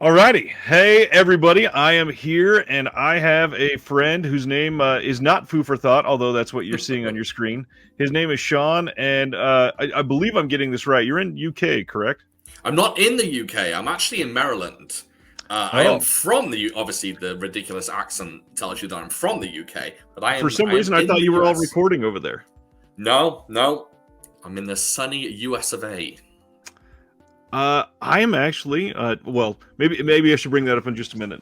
Alrighty. Hey, everybody. I am here, and I have a friend whose name is not Foo for Thought, although that's what you're seeing on your screen. His name is Shaun, and I believe I'm getting this right. You're in UK, correct? I'm not in the UK. I'm actually in Maryland. I am Oh, from the obviously the ridiculous accent tells you that I'm from the UK, but I for am some I am reason, I in thought the you were all US. recording over there. No, I'm in the sunny US of A. I am actually, well, maybe I should bring that up in just a minute.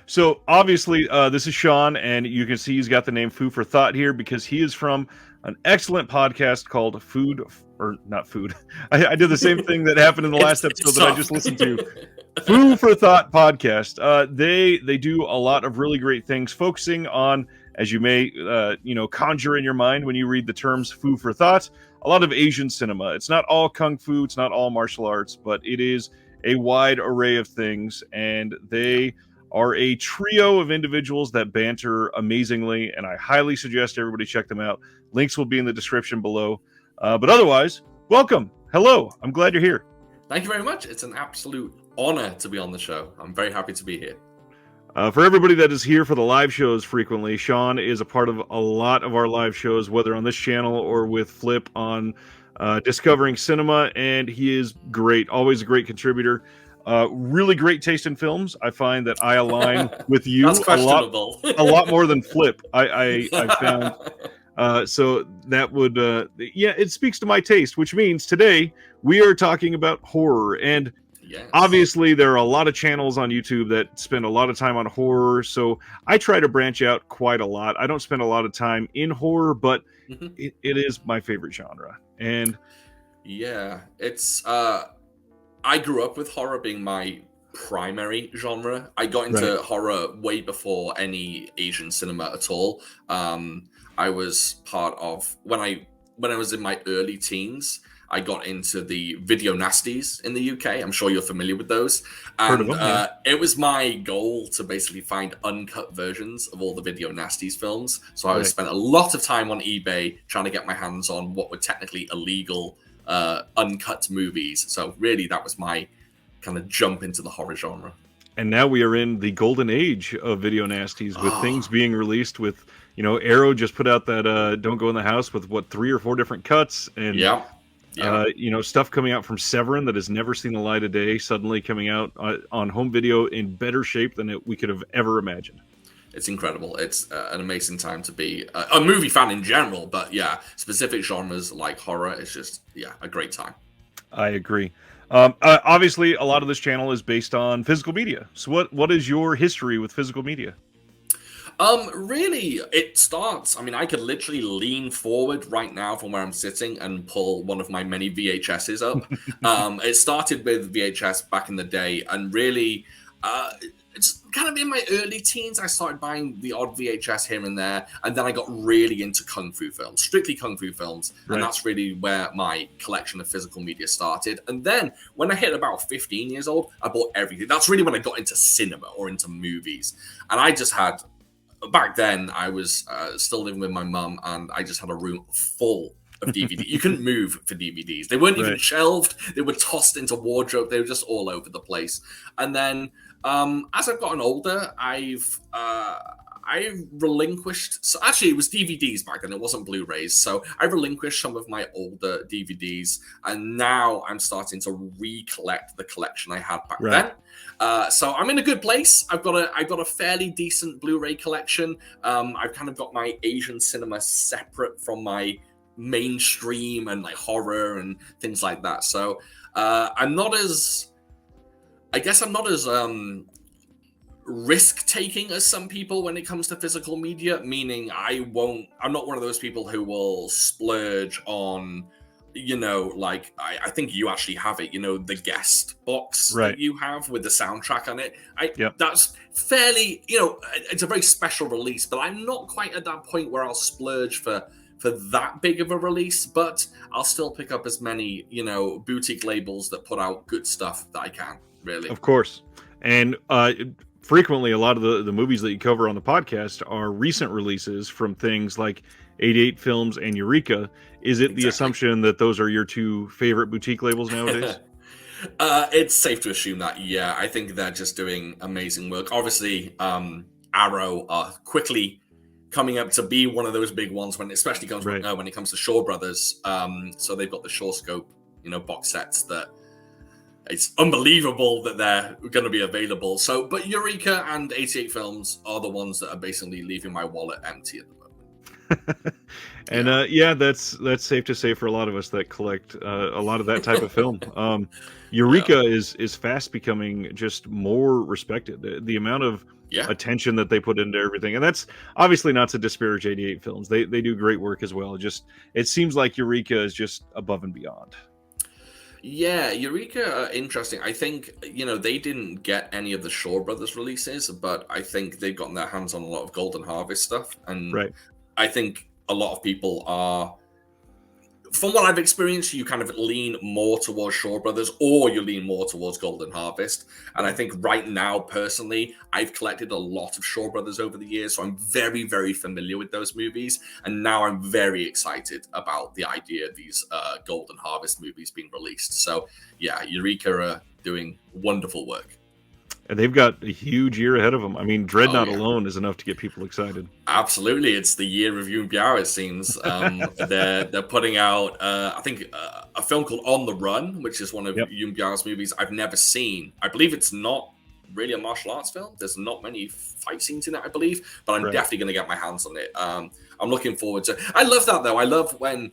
So obviously, this is Shaun, and you can see he's got the name Foo for Thought here because he is from an excellent podcast called Food, or not Food. I did the same thing that happened in the last It's episode that I tough. just listened to. Foo for Thought podcast. They do a lot of really great things, focusing on, as you may conjure in your mind when you read the terms Foo for Thought, a lot of Asian cinema. It's not all kung fu, it's not all martial arts, but it is a wide array of things, and they are a trio of individuals that banter amazingly, and I highly suggest everybody check them out. Links will be in the description below. But otherwise, welcome. Hello. I'm glad you're here. Thank you very much. It's an absolute honor to be on the show. I'm very happy to be here. For everybody that is here for the live shows frequently, Shaun is a part of a lot of our live shows, whether on this channel or with Flip on Discovering Cinema, and he is great, always a great contributor. Really great taste in films. I find that I align with you That's questionable. a lot more than Flip. I found. So that would, it speaks to my taste, which means today we are talking about horror. And Yes. obviously, there are a lot of channels on YouTube that spend a lot of time on horror, so I try to branch out quite a lot. I don't spend a lot of time in horror, but it is my favorite genre. And yeah, it's I grew up with horror being my primary genre. I got into horror way before any Asian cinema at all. I was part of when I was in my early teens. I got into the video nasties in the UK. I'm sure you're familiar with those. Heard of And them, yeah. it was my goal to basically find uncut versions of all the video nasties films. So I spent a lot of time on eBay trying to get my hands on what were technically illegal uncut movies. So really, that was my kind of jump into the horror genre. And now we are in the golden age of video nasties with things being released with, Arrow just put out that Don't Go in the House with, 3 or 4 different cuts. And stuff coming out from Severin that has never seen the light of day, suddenly coming out on home video in better shape than we could have ever imagined. It's incredible. It's an amazing time to be a movie fan in general, but specific genres like horror, it's just, a great time. I agree. Obviously, a lot of this channel is based on physical media. So what is your history with physical media? Really, it starts. I mean, I could literally lean forward right now from where I'm sitting and pull one of my many VHSs up. It started with VHS back in the day, and really, it's kind of in my early teens. I started buying the odd VHS here and there, and then I got really into kung fu films, strictly kung fu films, and that's really where my collection of physical media started. And then when I hit about 15 years old, I bought everything. That's really when I got into cinema or into movies, and I just had. Back then, I was still living with my mum, and I just had a room full of DVDs. You couldn't move for DVDs. They weren't even shelved. They were tossed into wardrobe. They were just all over the place. And then, as I've gotten older, I've relinquished. So actually, it was DVDs back then. It wasn't Blu-rays. So I relinquished some of my older DVDs, and now I'm starting to recollect the collection I had back then. So I'm in a good place. I've got a fairly decent Blu-ray collection. I've kind of got my Asian cinema separate from my mainstream and like horror and things like that. So I'm not as risk-taking as some people when it comes to physical media, meaning I'm not one of those people who will splurge on, I think you actually have it, the guest box that you have with the soundtrack on it. That's fairly, it's a very special release, but I'm not quite at that point where I'll splurge for that big of a release, but I'll still pick up as many, boutique labels that put out good stuff that I can, really. Of course. And frequently, a lot of the movies that you cover on the podcast are recent releases from things like 88 Films and Eureka. Is it the assumption that those are your 2 favorite boutique labels nowadays? It's safe to assume that, yeah, I think they're just doing amazing work. Obviously, Arrow are quickly coming up to be one of those big ones when, especially comes Right. when it comes to Shaw Brothers. So they've got the Shaw Scope, box sets that it's unbelievable that they're going to be available. So, but Eureka and 88 Films are the ones that are basically leaving my wallet empty at the moment. And that's safe to say for a lot of us that collect a lot of that type of film. Eureka is fast becoming just more respected. The amount of attention that they put into everything, and that's obviously not to disparage 88 Films. They do great work as well. Just it seems like Eureka is just above and beyond. Yeah, Eureka, interesting. I think, they didn't get any of the Shaw Brothers releases, but I think they've gotten their hands on a lot of Golden Harvest stuff. And Right. I think a lot of people are, from what I've experienced, you kind of lean more towards Shaw Brothers or you lean more towards Golden Harvest. And I think right now, personally, I've collected a lot of Shaw Brothers over the years, so I'm very, very familiar with those movies. And now I'm very excited about the idea of these Golden Harvest movies being released. So yeah, Eureka are doing wonderful work. And they've got a huge year ahead of them. I mean, Dreadnought alone is enough to get people excited. Absolutely. It's the year of Yumbiao, it seems. They're putting out, I think, a film called On the Run, which is one of Yumbiao's movies I've never seen. I believe it's not really a martial arts film. There's not many fight scenes in it, I believe, but I'm definitely going to get my hands on it. I'm looking forward to. I love that, though. I love when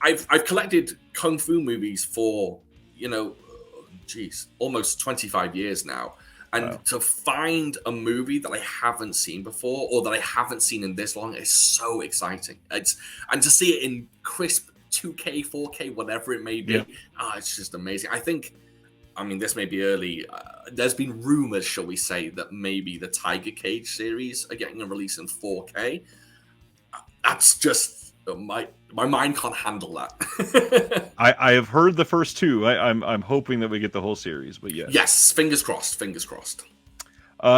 I've collected kung fu movies for, almost 25 years now. And to find a movie that I haven't seen before or that I haven't seen in this long is so exciting. And to see it in crisp 2K, 4K, whatever it may be, it's just amazing. This may be early. There's been rumors, shall we say, that maybe the Tiger Cage series are getting a release in 4K. That's just my mind can't handle that. I have heard the first two. I'm hoping that we get the whole series, but yes, fingers crossed.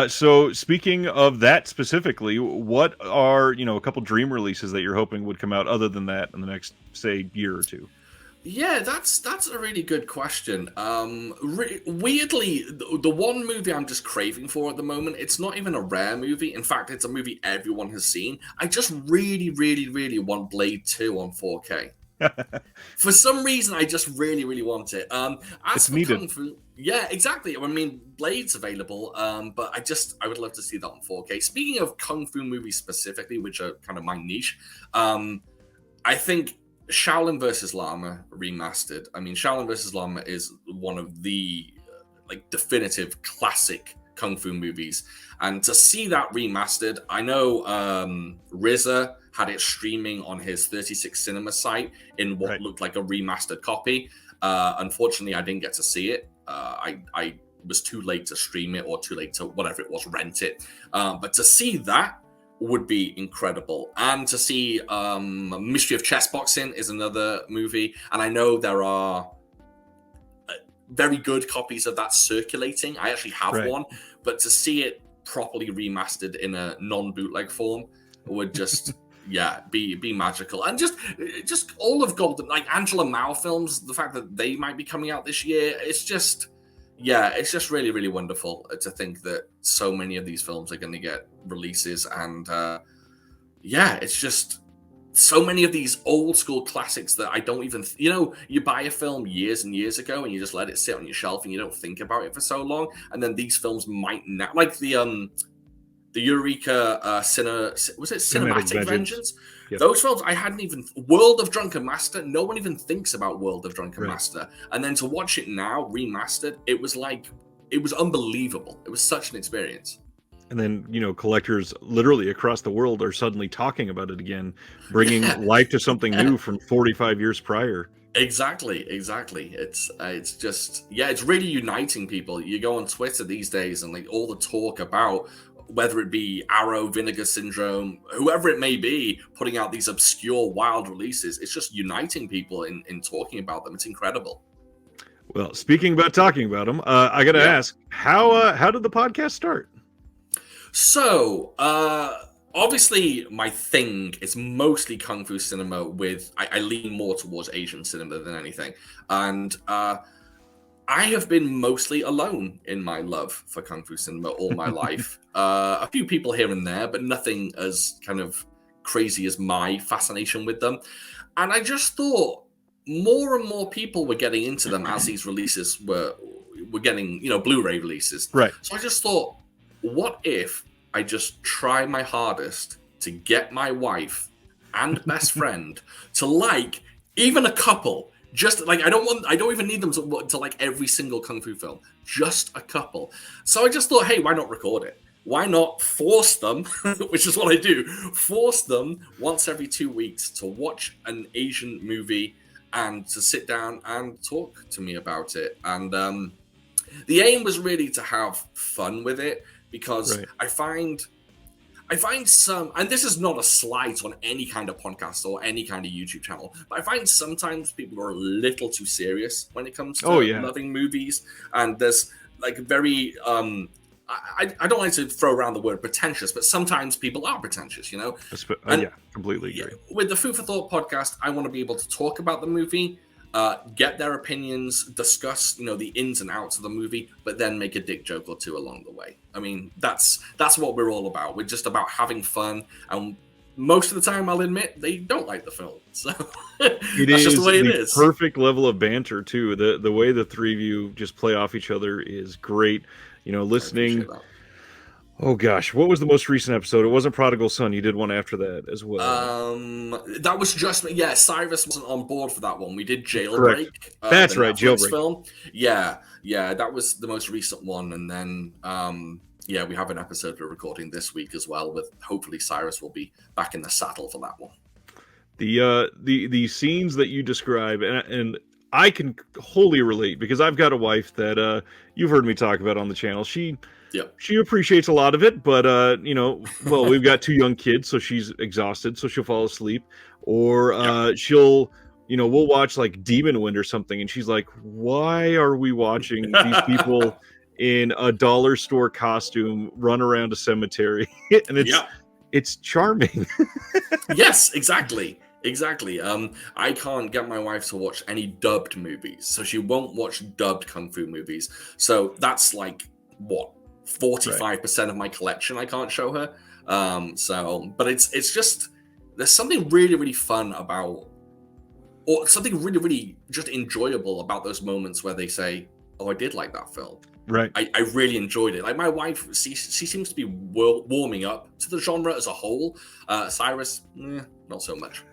So speaking of that specifically, what are a couple dream releases that you're hoping would come out other than that in the next, say, year or two? Yeah, that's a really good question. Weirdly, the one movie I'm just craving for at the moment, it's not even a rare movie. In fact, it's a movie everyone has seen. I just really, really, really want Blade 2 on 4K. For some reason, I just really, really want it. It's needed. Kung Fu, yeah, exactly. I mean, Blade's available, but I would love to see that on 4K. Speaking of Kung Fu movies specifically, which are kind of my niche, I think Shaolin vs. Llama remastered. I mean, Shaolin vs. Llama is one of the definitive classic kung fu movies, and to see that remastered, I know RZA had it streaming on his 36 Cinema site in what looked like a remastered copy. Unfortunately, I didn't get to see it. I was too late to stream it or too late to whatever it was, rent it. But to see that would be incredible. And to see Mystery of Chess Boxing is another movie. And I know there are very good copies of that circulating. I actually have one. But to see it properly remastered in a non-bootleg form would just... be magical. And just all of Golden, like Angela Mao films, the fact that they might be coming out this year, it's just really, really wonderful to think that so many of these films are going to get releases. And it's just so many of these old school classics that I don't even, you buy a film years and years ago and you just let it sit on your shelf and you don't think about it for so long. And then these films might not, like the Eureka Cinematic Vengeance. Yep. Those films I hadn't even... World of Drunken Master, no one even thinks about World of Drunken Master. And then to watch it now, remastered, it was unbelievable. It was such an experience. And then, collectors literally across the world are suddenly talking about it again, bringing life to something new from 45 years prior. Exactly. It's just... it's really uniting people. You go on Twitter these days and all the talk about... whether it be Arrow, Vinegar Syndrome, whoever it may be, putting out these obscure, wild releases, it's just uniting people in talking about them. It's incredible. Well, speaking about talking about them, I got to ask, how did the podcast start? So, obviously, my thing is mostly Kung Fu cinema I lean more towards Asian cinema than anything. And I have been mostly alone in my love for Kung Fu cinema all my life. A few people here and there, but nothing as kind of crazy as my fascination with them. And I just thought more and more people were getting into them as these releases were getting, Blu-ray releases. Right. So I just thought, what if I just try my hardest to get my wife and best friend to like even a couple? Just like I don't even need them to like every single Kung Fu film, just a couple. So I just thought, hey, why not record it? Why not force them, which is what I do, force them once every 2 weeks to watch an Asian movie and to sit down and talk to me about it. And the aim was really to have fun with it, because Right. I find some, and this is not a slight on any kind of podcast or any kind of YouTube channel, but I find sometimes people are a little too serious when it comes to loving movies. And there's like very, I don't like to throw around the word pretentious, but sometimes people are pretentious, And Completely agree. with the Food for Thought podcast, I want to be able to talk about the movie, get their opinions, discuss, the ins and outs of the movie, but then make a dick joke or two along the way. I mean, that's what we're all about. We're just about having fun, and most of the time, I'll admit, they don't like the film. So that's just the way it is. Perfect level of banter too. The way the three of you just play off each other is great. Listening. Oh gosh, what was the most recent episode? It wasn't Prodigal Son. You did one after that as well. That was just Cyrus wasn't on board for that one. We did Jailbreak. That's right, Jailbreak film. Yeah, that was the most recent one, and then we have an episode we're recording this week as well. With hopefully Cyrus will be back in the saddle for that one. The scenes that you describe, and I can wholly relate, because I've got a wife that you've heard me talk about on the channel. She appreciates a lot of it, but we've got 2 young kids, so she's exhausted, so she'll fall asleep, or she'll, we'll watch like Demon Wind or something, and she's like, "Why are we watching these people in a dollar store costume run around a cemetery?" And it's charming. Yes, exactly. I can't get my wife to watch any dubbed movies, so she won't watch dubbed Kung Fu movies. So that's like what 45% of my collection I can't show her. But it's just, there's something really, really fun about, or something really, really just enjoyable about those moments where they say, "Oh, I did like that film. Right. I really enjoyed it." Like my wife, she seems to be warming up to the genre as a whole. Cyrus, not so much.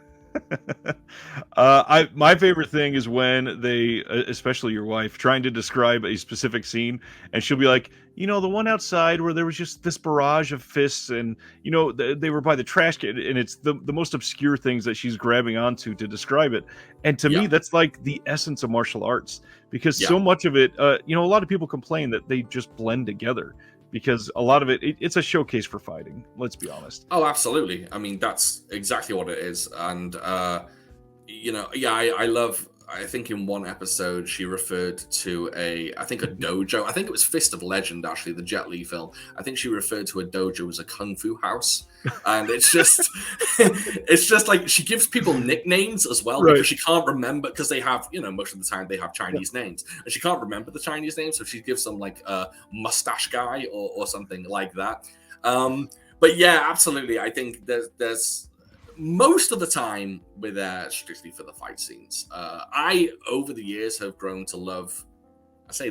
My favorite thing is when they, especially your wife, trying to describe a specific scene, and she'll be like, the one outside where there was just this barrage of fists, and they were by the trash can, and it's the most obscure things that she's grabbing onto to describe it. And to me, that's like the essence of martial arts, because so much of it, a lot of people complain that they just blend together, because a lot of it's a showcase for fighting. Let's be honest. Oh, absolutely. I mean, that's exactly what it is. And, I love, I think in one episode, she referred to a dojo. I think it was Fist of Legend, actually, the Jet Li film. I think she referred to a dojo as a Kung Fu house. And it's just, like she gives people nicknames as well, because she can't remember, because they have, most of the time they have Chinese names, and she can't remember the Chinese names. So she gives them like a mustache guy or something like that. But yeah, absolutely. I think there's most of the time we're there strictly for the fight scenes. I, over the years, have grown to love, let's say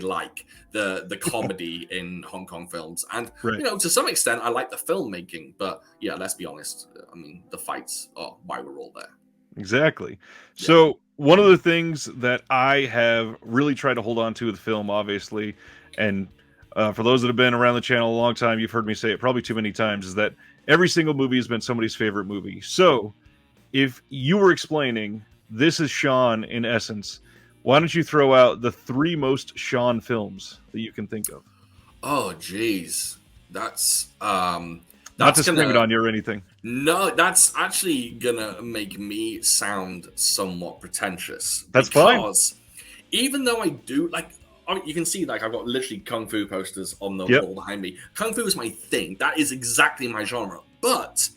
like the comedy in Hong Kong films. And, to some extent, I like the filmmaking. But yeah, let's be honest. I mean, the fights are why we're all there. Exactly. Yeah. So one of the things that I have really tried to hold on to with film, obviously, and for those that have been around the channel a long time, you've heard me say it probably too many times, is that every single movie has been somebody's favorite movie. So if you were explaining, this is Shaun in essence, why don't you throw out the 3 most Shaun films that you can think of? Oh, geez. That's not to scream it on you or anything. No, that's actually gonna make me sound somewhat pretentious. That's fine. Because even though I do, like, you can see, like, I've got literally Kung Fu posters on the wall behind me. Kung Fu is my thing. That is exactly my genre. But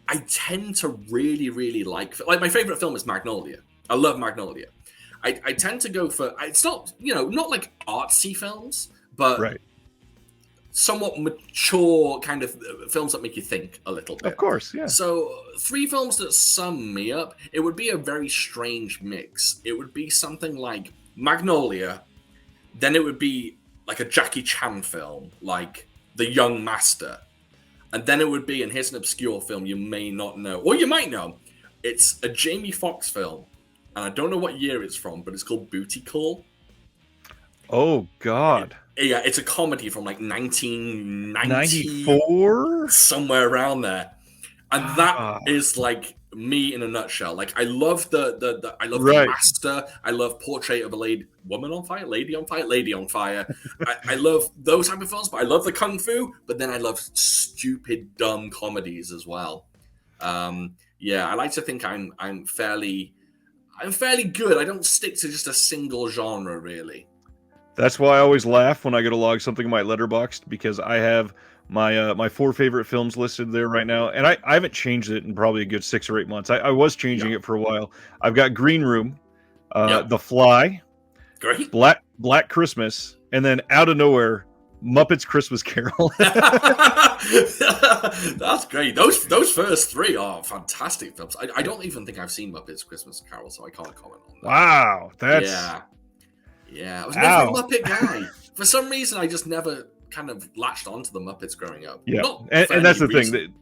I tend to really, really like my favorite film is Magnolia. I love Magnolia. I tend to go for, it's not, not like artsy films, but Right. somewhat mature kind of films that make you think a little bit. Of course, yeah. So 3 films that sum me up, it would be a very strange mix. It would be something like Magnolia, then it would be like a Jackie Chan film, like The Young Master, and then it would be, and here's an obscure film you may not know, or you might know, it's a Jamie Foxx film, and I don't know what year it's from, but it's called Booty Call. Oh, God. Yeah, it's a comedy from like 1990, 94? somewhere around there, and that is like me in a nutshell. Like I love the I love The Master. I love Portrait of a Lady on Fire. I love those type of films, but I love the kung fu. But then I love stupid, dumb comedies as well. Yeah, I like to think I'm fairly good. I don't stick to just a single genre, really. That's why I always laugh when I go to log something in my Letterboxd, because I have my my 4 favorite films listed there right now, and I haven't changed it in probably a good 6 or 8 months. I was changing it for a while. I've got Green Room, The Fly, Great, Black Christmas, and then out of nowhere, Muppets Christmas Carol. That's great. Those first 3 are fantastic films. I don't even think I've seen Muppets Christmas Carol, so I can't comment on that. Wow, that's yeah. I was never a Muppet guy. For some reason, I just never kind of latched onto the Muppets growing up. Yeah, and that's the thing.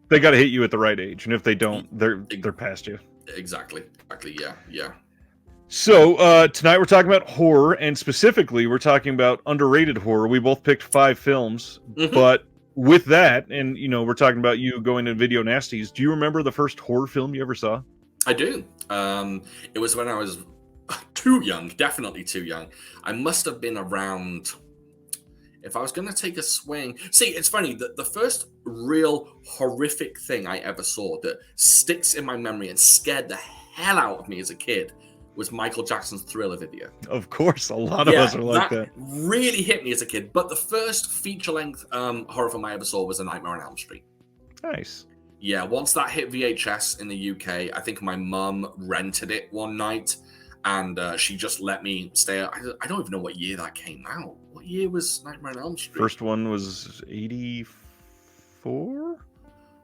They got to hit you at the right age, and if they don't, they're past you. Exactly. Yeah. So tonight we're talking about horror, and specifically we're talking about underrated horror. We both picked 5 films, but with that, and we're talking about you going to Video Nasties. Do you remember the first horror film you ever saw? I do. It was when I was too young, definitely too young. I must have been around, if I was going to take a swing. See, it's funny, the first real horrific thing I ever saw that sticks in my memory and scared the hell out of me as a kid was Michael Jackson's Thriller video. Of course, a lot of us are like that. Really hit me as a kid. But the first feature-length horror film I ever saw was A Nightmare on Elm Street. Nice. Yeah, once that hit VHS in the UK, I think my mum rented it one night, and she just let me stay. I don't even know what year that came out. What year was Nightmare on Elm Street? First one was 84?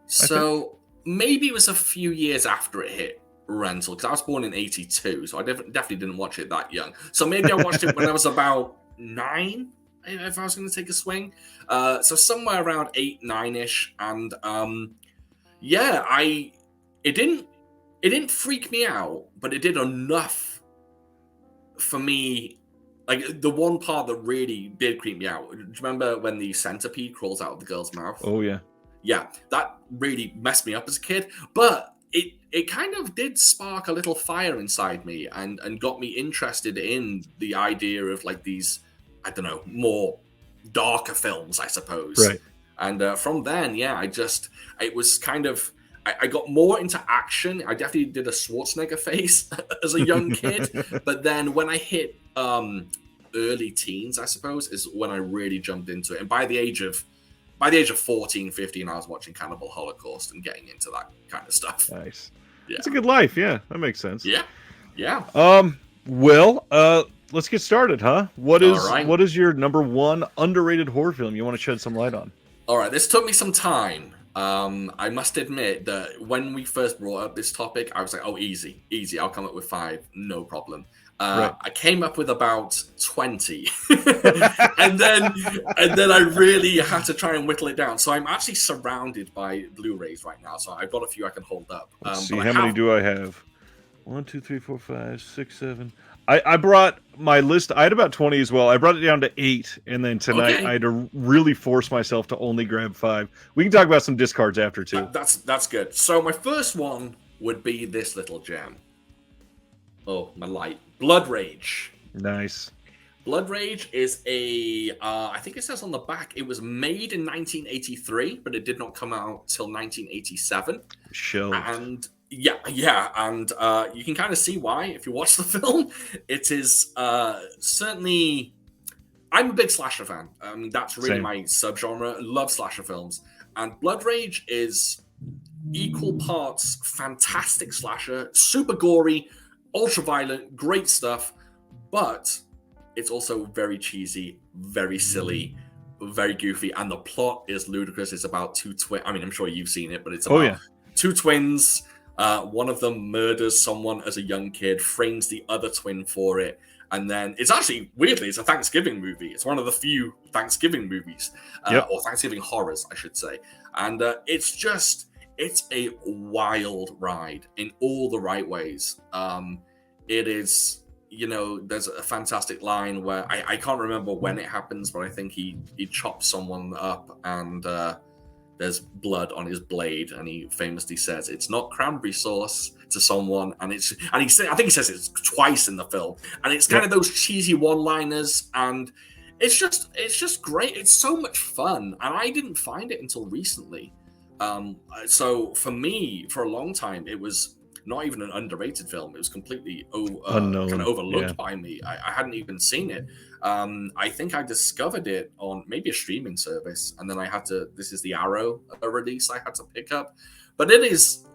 So maybe it was a few years after it hit rental, because I was born in 82, so I definitely didn't watch it that young. So maybe I watched it when I was about 9, if I was going to take a swing. So somewhere around 8, 9-ish, and it didn't freak me out, but it did enough for me. Like the one part that really did creep me out. Do you remember when the centipede crawls out of the girl's mouth? Oh yeah. Yeah, that really messed me up as a kid, but it kind of did spark a little fire inside me and got me interested in the idea of like these, I don't know, more darker films, I suppose. Right. And from then, it was kind of, I got more into action. I definitely did a Schwarzenegger face as a young kid. But then when I hit early teens, I suppose, is when I really jumped into it. And by the age of 14, 15, I was watching Cannibal Holocaust and getting into that kind of stuff. Nice. Yeah. It's a good life. Yeah, that makes sense. Yeah. Well, let's get started, huh? What is your number 1 underrated horror film you want to shed some light on? All right, this took me some time. I must admit that when we first brought up this topic, I was like, oh, easy. I'll come up with 5, no problem. Right. I came up with about 20, and then I really had to try and whittle it down. So I'm actually surrounded by Blu-rays right now. So I've got a few I can hold up. Let's see, how many do I have? 1, 2, 3, 4, 5, 6, 7. I brought my list. I had about 20 as well. I brought it down to 8, and then tonight I had to really force myself to only grab 5. We can talk about some discards after too. That's good. So my first one would be this little gem. Oh, my light. Blood Rage. Nice. Blood Rage is I think it says on the back, it was made in 1983, but it did not come out till 1987. Shelved. And yeah, and you can kind of see why if you watch the film. It is certainly, I'm a big slasher fan. I mean, that's really my subgenre. Love slasher films. And Blood Rage is equal parts fantastic slasher, super gory, ultra violent, great stuff, but it's also very cheesy, very silly, very goofy, and the plot is ludicrous. It's about two twins. I mean, I'm sure you've seen it, but it's about two twins. One of them murders someone as a young kid, frames the other twin for it, and then it's actually, weirdly, it's a Thanksgiving movie. It's one of the few Thanksgiving movies, or Thanksgiving horrors, I should say. And it's a wild ride in all the right ways. It is, there's a fantastic line where I can't remember when it happens, but I think he chops someone up and there's blood on his blade, and he famously says it's not cranberry sauce to someone, and I think he says it twice in the film, and it's kind of those cheesy one-liners, and it's just great. It's so much fun, and I didn't find it until recently. So for me, for a long time, it was not even an underrated film. It was completely kind of overlooked by me. I hadn't even seen it. I think I discovered it on maybe a streaming service, and then this is the Arrow release I had to pick up. But it is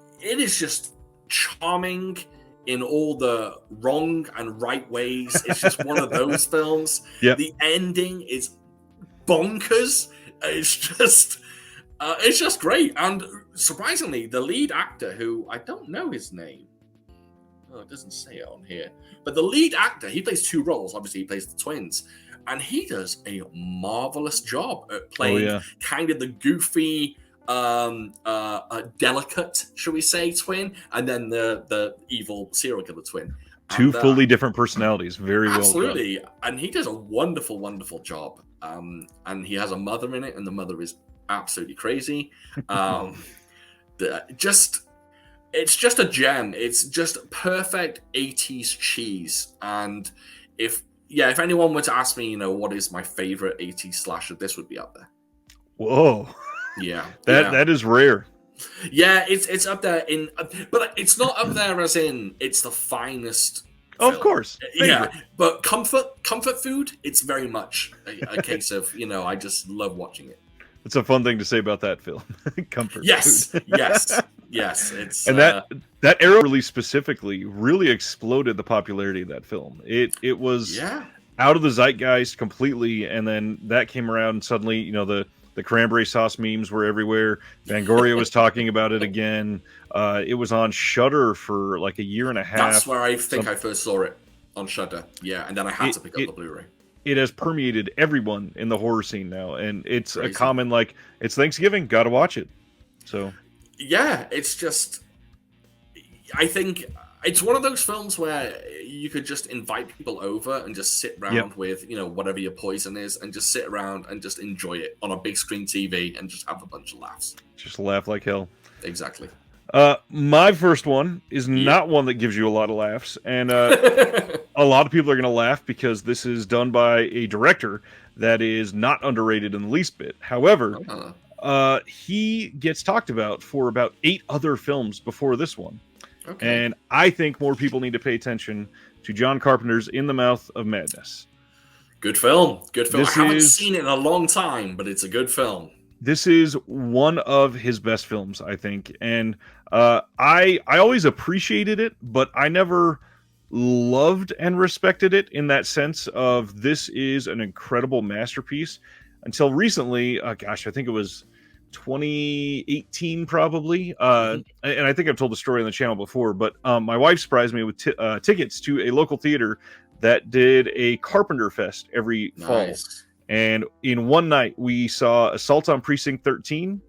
just charming in all the wrong and right ways. It's just one of those films. Yep. The ending is bonkers. It's just great. And surprisingly, the lead actor, who I don't know his name, it doesn't say it on here, but the lead actor, he plays two roles. Obviously, he plays the twins, and he does a marvelous job at playing kind of the goofy, delicate, shall we say, twin, and then the evil serial killer twin. Two fully different personalities, very well done. Absolutely, and he does a wonderful, wonderful job. And he has a mother in it, and the mother is absolutely crazy. It's just a gem. It's just perfect 80s cheese. And if anyone were to ask me, what is my favorite 80s slasher, this would be up there. Whoa. Yeah. That is rare. Yeah, it's up there but it's not up there as in it's the finest. Of course. Yeah, but comfort food, it's very much a case of, I just love watching it. It's a fun thing to say about that film. Comfort food. Yes. It's and that Arrow release specifically really exploded the popularity of that film. It was out of the zeitgeist completely, and then that came around, and suddenly, the cranberry sauce memes were everywhere. Fangoria was talking about it again. It was on Shudder for like a year and a half. That's where I think I first saw it, on Shudder. Yeah, and then I had to pick up the Blu-ray. It has permeated everyone in the horror scene now, and it's crazy. A common, it's Thanksgiving, gotta watch it. So yeah, it's just, I think it's one of those films where you could just invite people over and just sit around with, whatever your poison is, and just sit around and just enjoy it on a big screen TV and just have a bunch of laughs. Just laugh like hell. Exactly. My first one is not one that gives you a lot of laughs, and a lot of people are going to laugh because this is done by a director that is not underrated in the least bit. However, he gets talked about for about 8 other films before this one. Okay. And I think more people need to pay attention to John Carpenter's In the Mouth of Madness. Good film. I haven't seen it in a long time, but it's a good film. This is one of his best films, I think. And I always appreciated it, but I never loved and respected it in that sense of this is an incredible masterpiece until recently. Gosh, I think it was 2018 probably. And I think I've told the story on the channel before, but my wife surprised me with tickets to a local theater that did a Carpenter Fest every fall. And in one night, we saw Assault on Precinct 13,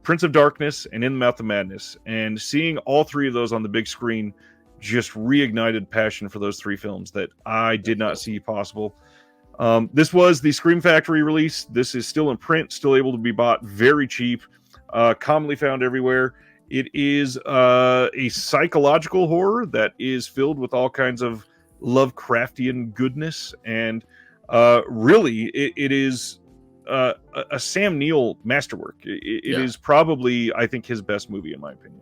Prince of Darkness, and In the Mouth of Madness. And seeing all 3 of those on the big screen just reignited passion for those 3 films that I did not see possible. This was the Scream Factory release. This is still in print, still able to be bought very cheap, commonly found everywhere. It is a psychological horror that is filled with all kinds of Lovecraftian goodness, and really, it is a Sam Neill masterwork. It is probably, I think, his best movie, in my opinion.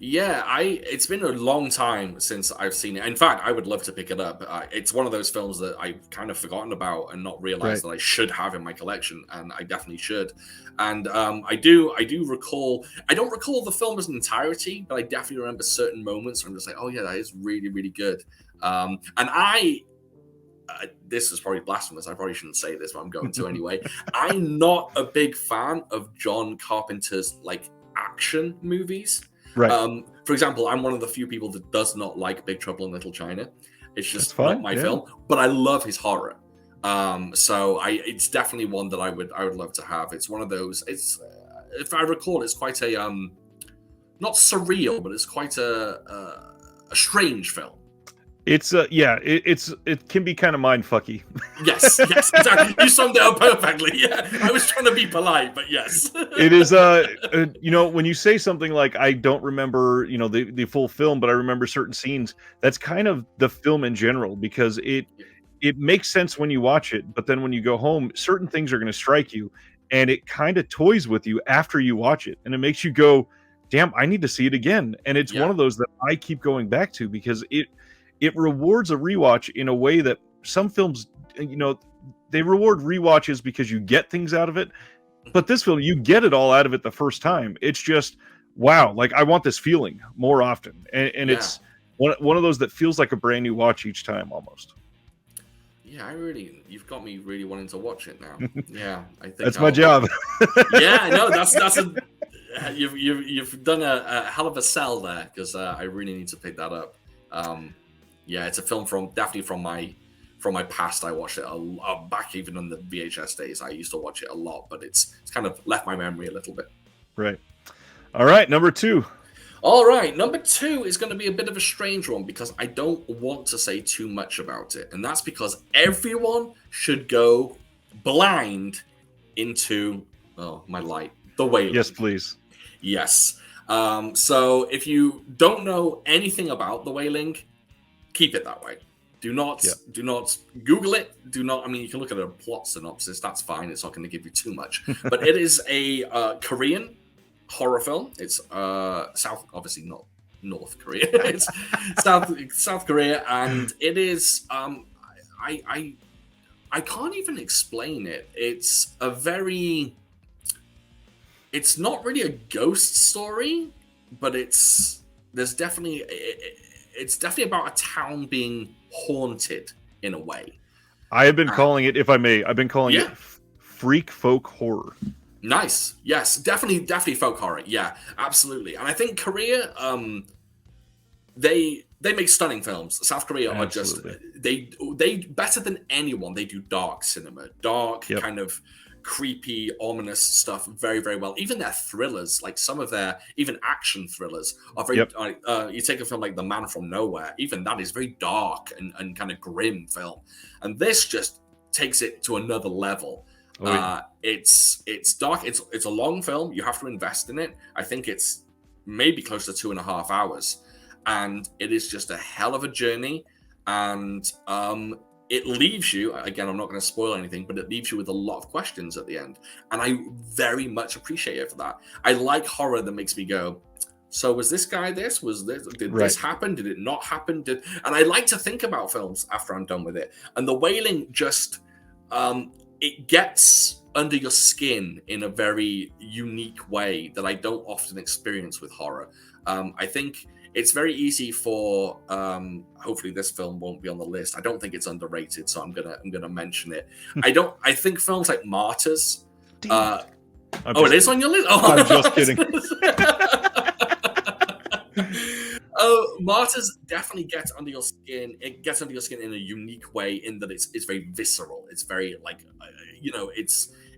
Yeah, it's been a long time since I've seen it. In fact, I would love to pick it up. It's one of those films that I've kind of forgotten about and not realized Right. that I should have in my collection, and I definitely should. And I do recall. I don't recall the film as an entirety, but I definitely remember certain moments where I'm just like, oh yeah, that is really really good. And this is probably blasphemous. I probably shouldn't say this, but I'm going to anyway. I'm not a big fan of John Carpenter's like action movies. Right. For example, I'm one of the few people that does not like Big Trouble in Little China. It's That's just fine. not my Yeah. film, but I love his horror. So it's definitely one that I would love to have. It's one of those. It's if I recall, it's quite a not surreal, but it's quite a strange film. It's it can be kind of mind fucky. Yes, exactly. You summed it up perfectly. Yeah, I was trying to be polite, but yes, It is when you say something like I don't remember, the full film, but I remember certain scenes, that's kind of the film in general because it makes sense when you watch it, but then when you go home, certain things are going to strike you and it kind of toys with you after you watch it and it makes you go, "Damn, I need to see it again." And it's one Yeah. of those that I keep going back to because it rewards a rewatch in a way that some films, they reward rewatches because you get things out of it. But this film, you get it all out of it the first time. It's just, wow, like I want this feeling more often. And Yeah. it's one of those that feels like a brand new watch each time almost. Yeah, you've got me really wanting to watch it now. Yeah, I think That's my job. Yeah, no, you've done a hell of a sell there because I really need to pick that up. Yeah, it's a film definitely from my past. I watched it back even on the VHS days. I used to watch it a lot, but it's kind of left my memory a little bit. Right. All right, number 2. All right, number 2 is going to be a bit of a strange one because I don't want to say too much about it, and that's because everyone should go blind into The Wailing. Yes, please. Yes. So if you don't know anything about The Wailing, keep it that way. Do not Google it. You can look at a plot synopsis. That's fine. It's not going to give you too much. But it is a Korean horror film. It's obviously not North Korea. It's South Korea, and it is. I can't even explain it. It's not really a ghost story, but it's definitely about a town being haunted in a way. I have been calling it, if I may, it freak folk horror. Nice. Yes, definitely folk horror. Yeah, absolutely. And I think Korea, they make stunning films. South Korea are just they better than anyone. They do dark cinema, kind of creepy, ominous stuff very, very well. Even their thrillers, like some of their even action thrillers, are very. You take a film like The Man from Nowhere, even that is very dark and kind of grim film, and this just takes it to another level. It's dark. It's a long film. You have to invest in it. I think it's maybe close to 2.5 hours, and it is just a hell of a journey. And it leaves you, again, I'm not going to spoil anything, but it leaves you with a lot of questions at the end. And I very much appreciate it for that. I like horror that makes me go, so was this guy this? Did this happen? Did it not happen? And I like to think about films after I'm done with it. And The Wailing just, it gets under your skin in a very unique way that I don't often experience with horror. I think it's very easy for hopefully this film won't be on the list. I don't think it's underrated, so I'm gonna mention it. I think films like Martyrs. It is on your list? Oh, I'm just kidding. Martyrs definitely gets under your skin. It gets under your skin in a unique way in that it's very visceral. It's very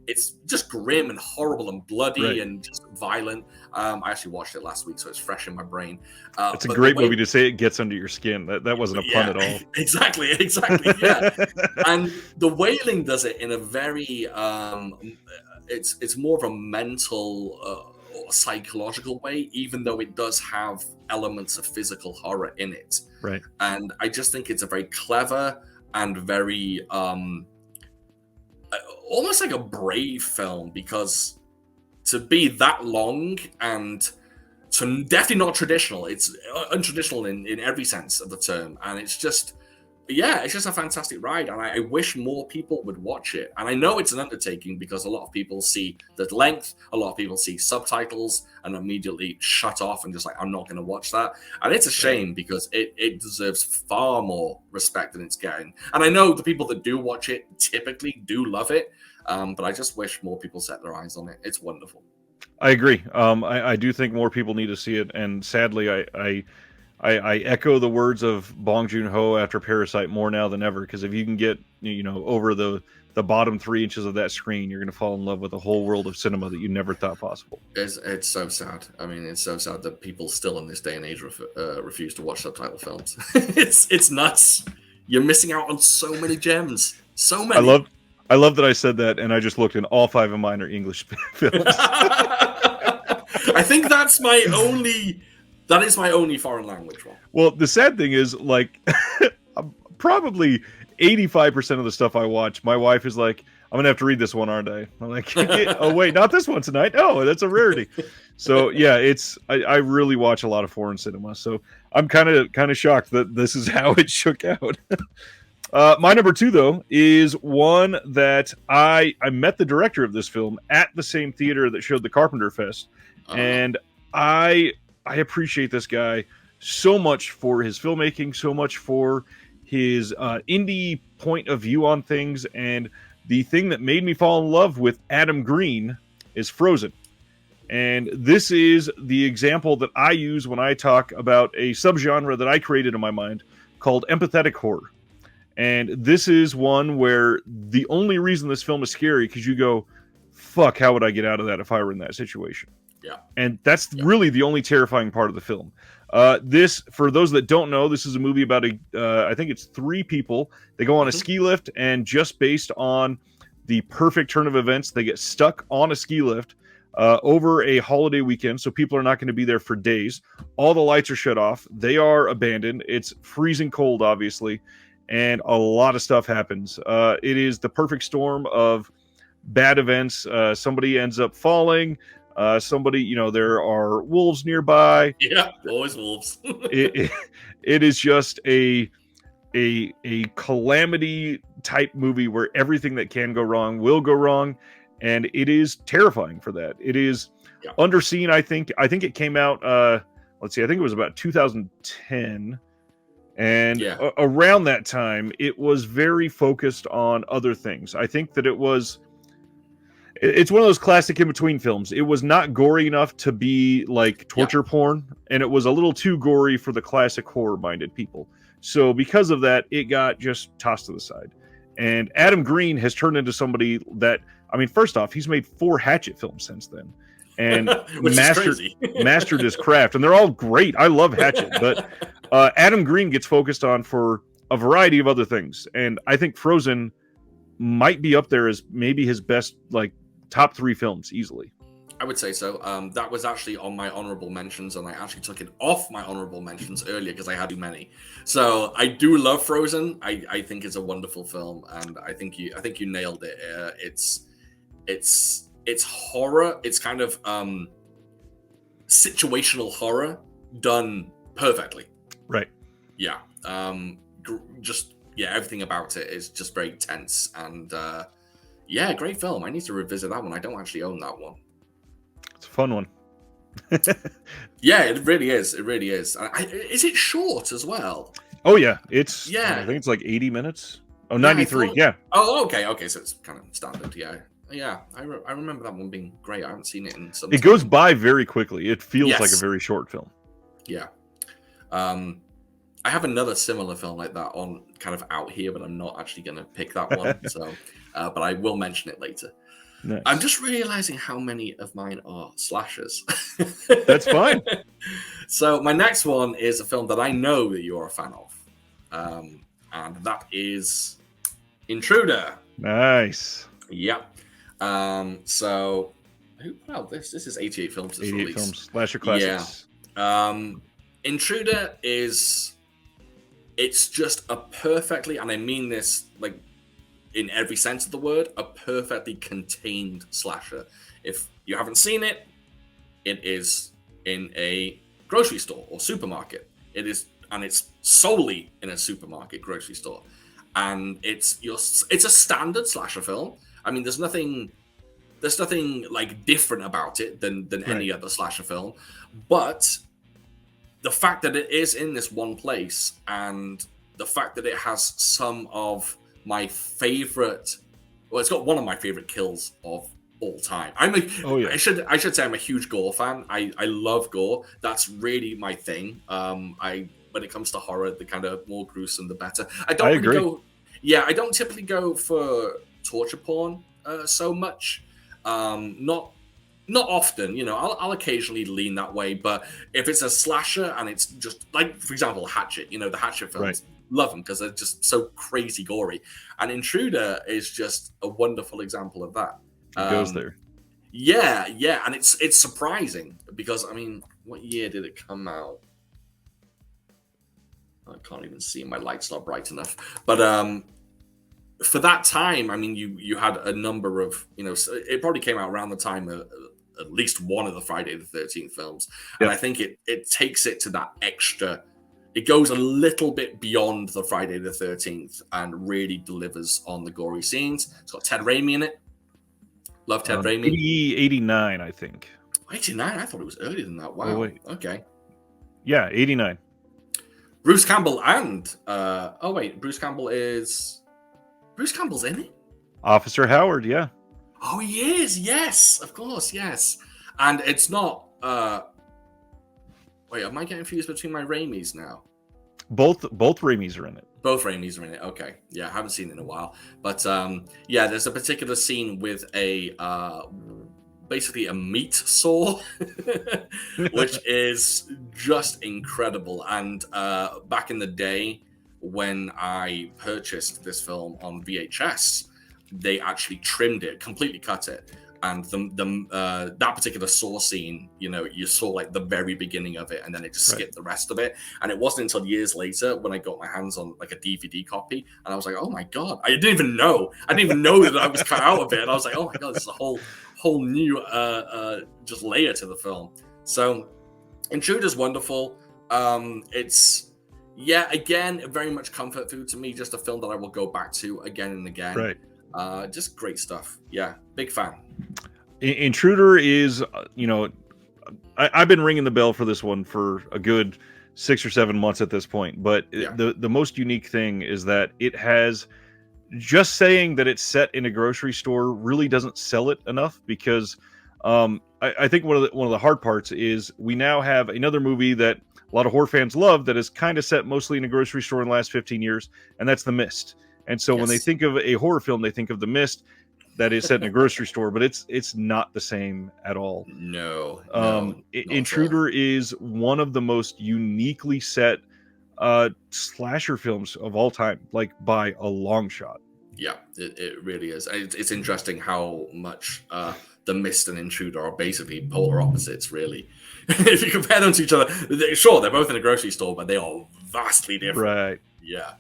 it's just grim and horrible and bloody and just violent. I actually watched it last week, so it's fresh in my brain. It's a great movie to say it gets under your skin. That wasn't a pun at all. Exactly. Yeah. And The Wailing does it in a very it's more of a mental or psychological way, even though it does have elements of physical horror in it. Right. And I just think it's a very clever and very almost like a brave film, because to be that long and So definitely not traditional. It's untraditional in every sense of the term, and it's just a fantastic ride, and I wish more people would watch it. And I know it's an undertaking because a lot of people see the length, a lot of people see subtitles and immediately shut off and just like, I'm not going to watch that. And it's a shame because it deserves far more respect than it's getting. And I know the people that do watch it typically do love it, but I just wish more people set their eyes on it. It's wonderful. I agree. I do think more people need to see it, and sadly, I echo the words of Bong Joon-ho after Parasite more now than ever, because if you can get over the bottom 3 inches of that screen, you're going to fall in love with a whole world of cinema that you never thought possible. It's so sad. I mean, it's so sad that people still in this day and age refuse to watch subtitle films. It's nuts. You're missing out on so many gems. So many. I love that I said that, and I just looked, and all 5 of mine are English films. I think that is my only foreign language one. Well, the sad thing is, like, probably 85% of the stuff I watch, my wife is like, I'm going to have to read this one, aren't I? I'm like, oh, wait, not this one tonight. Oh, that's a rarity. So, yeah, I really watch a lot of foreign cinema. So I'm kind of shocked that this is how it shook out. My number 2, though, is one that I met the director of this film at the same theater that showed the Carpenter Fest. And I appreciate this guy so much for his filmmaking, so much for his indie point of view on things. And the thing that made me fall in love with Adam Green is Frozen. And this is the example that I use when I talk about a subgenre that I created in my mind called empathetic horror. And this is one where the only reason this film is scary because you go, fuck, how would I get out of that if I were in that situation? Yeah. And that's really the only terrifying part of the film. This, for those that don't know, this is a movie about I think it's 3 people. They go on a ski lift, and just based on the perfect turn of events, they get stuck on a ski lift over a holiday weekend. So people are not going to be there for days. All the lights are shut off. They are abandoned. It's freezing cold, obviously. And a lot of stuff happens. It is the perfect storm of bad events. Somebody ends up falling. There are wolves nearby. Yeah, always wolves. it is just a calamity type movie where everything that can go wrong will go wrong, and it is terrifying for that. It is underseen. I think it came out. Let's see. I think it was about 2010. And around that time, it was very focused on other things. I think that it's one of those classic in-between films. It was not gory enough to be like torture porn, and it was a little too gory for the classic horror-minded people. So because of that, it got just tossed to the side. And Adam Green has turned into somebody that, I mean, first off, he's made 4 Hatchet films since then. And mastered his craft, and they're all great. I love Hatchet, but Adam Green gets focused on for a variety of other things, and I think Frozen might be up there as maybe his best, like, top 3 films easily. I would say so. That was actually on my honorable mentions, and I actually took it off my honorable mentions earlier because I had too many. So I do love Frozen. I think it's a wonderful film, and I think you nailed it. It's horror. It's kind of situational horror done perfectly. Right. Yeah. Everything about it is just very tense, and great film. I need to revisit that one. I don't actually own that one. It's a fun one. Yeah, it really is. It really is. Is it short as well? Oh yeah, it's I think it's like 80 minutes. Oh, 93. Yeah. Oh, okay. So it's kind of standard. Yeah, I remember that one being great. I haven't seen it in some time. Goes by very quickly. It feels like a very short film. Yeah. I have another similar film like that on kind of out here, but I'm not actually going to pick that one. So, but I will mention it later. Nice. I'm just realizing how many of mine are slashers. That's fine. So my next one is a film that I know that you're a fan of. And that is Intruder. Nice. Yeah. So who put out this? This is 88 films. 88 films. Slasher classics. Yeah. Intruder it's just a perfectly, and I mean this like in every sense of the word, a perfectly contained slasher. If you haven't seen it, it is in a grocery store or supermarket. It's solely in a supermarket, grocery store, and it's a standard slasher film. I mean, there's nothing like different about it than any other slasher film, but the fact that it is in this one place, and the fact that it has some of my favorite, well, it's got one of my favorite kills of all time. I should say I'm a huge gore fan. I love gore. That's really my thing. When it comes to horror, the kind of more gruesome, the better. I don't typically go for torture porn so much. Not often, you know. I'll occasionally lean that way, but if it's a slasher and it's just like, for example, Hatchet, you know, the Hatchet films, love them because they're just so crazy gory. And Intruder is just a wonderful example of that. It goes there. Yeah, and it's surprising because, I mean, what year did it come out? I can't even see, my light's not bright enough. But for that time, I mean, you had a number of, you know, it probably came out around the time of at least one of the Friday the 13th films. And I think it takes it to that extra, it goes a little bit beyond the Friday the 13th and really delivers on the gory scenes. It's got Ted Raimi in it. Love Ted Raimi. 89, I think. 89? I thought it was earlier than that. Wow. Oh, wait. Okay. Yeah, 89. Bruce Campbell and Bruce Campbell's in it? Officer Howard, yeah. Oh, he is. Yes, of course, yes. And it's not wait, am I getting confused between my Raimis now? Both Raimis are in it. Both Raimis are in it. Okay. Yeah, I haven't seen it in a while. But yeah, there's a particular scene with a basically a meat saw, which is just incredible. And back in the day when I purchased this film on VHS, they actually trimmed it, completely cut it. And that particular saw scene, you know, you saw like the very beginning of it, and then it just skipped the rest of it. And it wasn't until years later when I got my hands on like a DVD copy, and I was like, oh my god, I didn't even know that I was cut out of it. And I was like, oh my god, this is a whole new just layer to the film. So Intruder's wonderful. It's again, very much comfort food to me, just a film that I will go back to again and again. Right. Just great stuff. Yeah, big fan. Intruder is, you know, I've been ringing the bell for this one for a good 6 or 7 months at this point. But the most unique thing is that it has, just saying that it's set in a grocery store really doesn't sell it enough, because I think one of the hard parts is we now have another movie that a lot of horror fans love that is kind of set mostly in a grocery store in the last 15 years, and that's The Mist. And so when they think of a horror film, they think of The Mist that is set in a grocery store, but it's not the same at all. No. Intruder is one of the most uniquely set slasher films of all time, like by a long shot. Yeah, it really is. It's interesting how much The Mist and Intruder are basically polar opposites, really. If you compare them to each other, sure, they're both in a grocery store, but they are vastly different. Right. Yeah.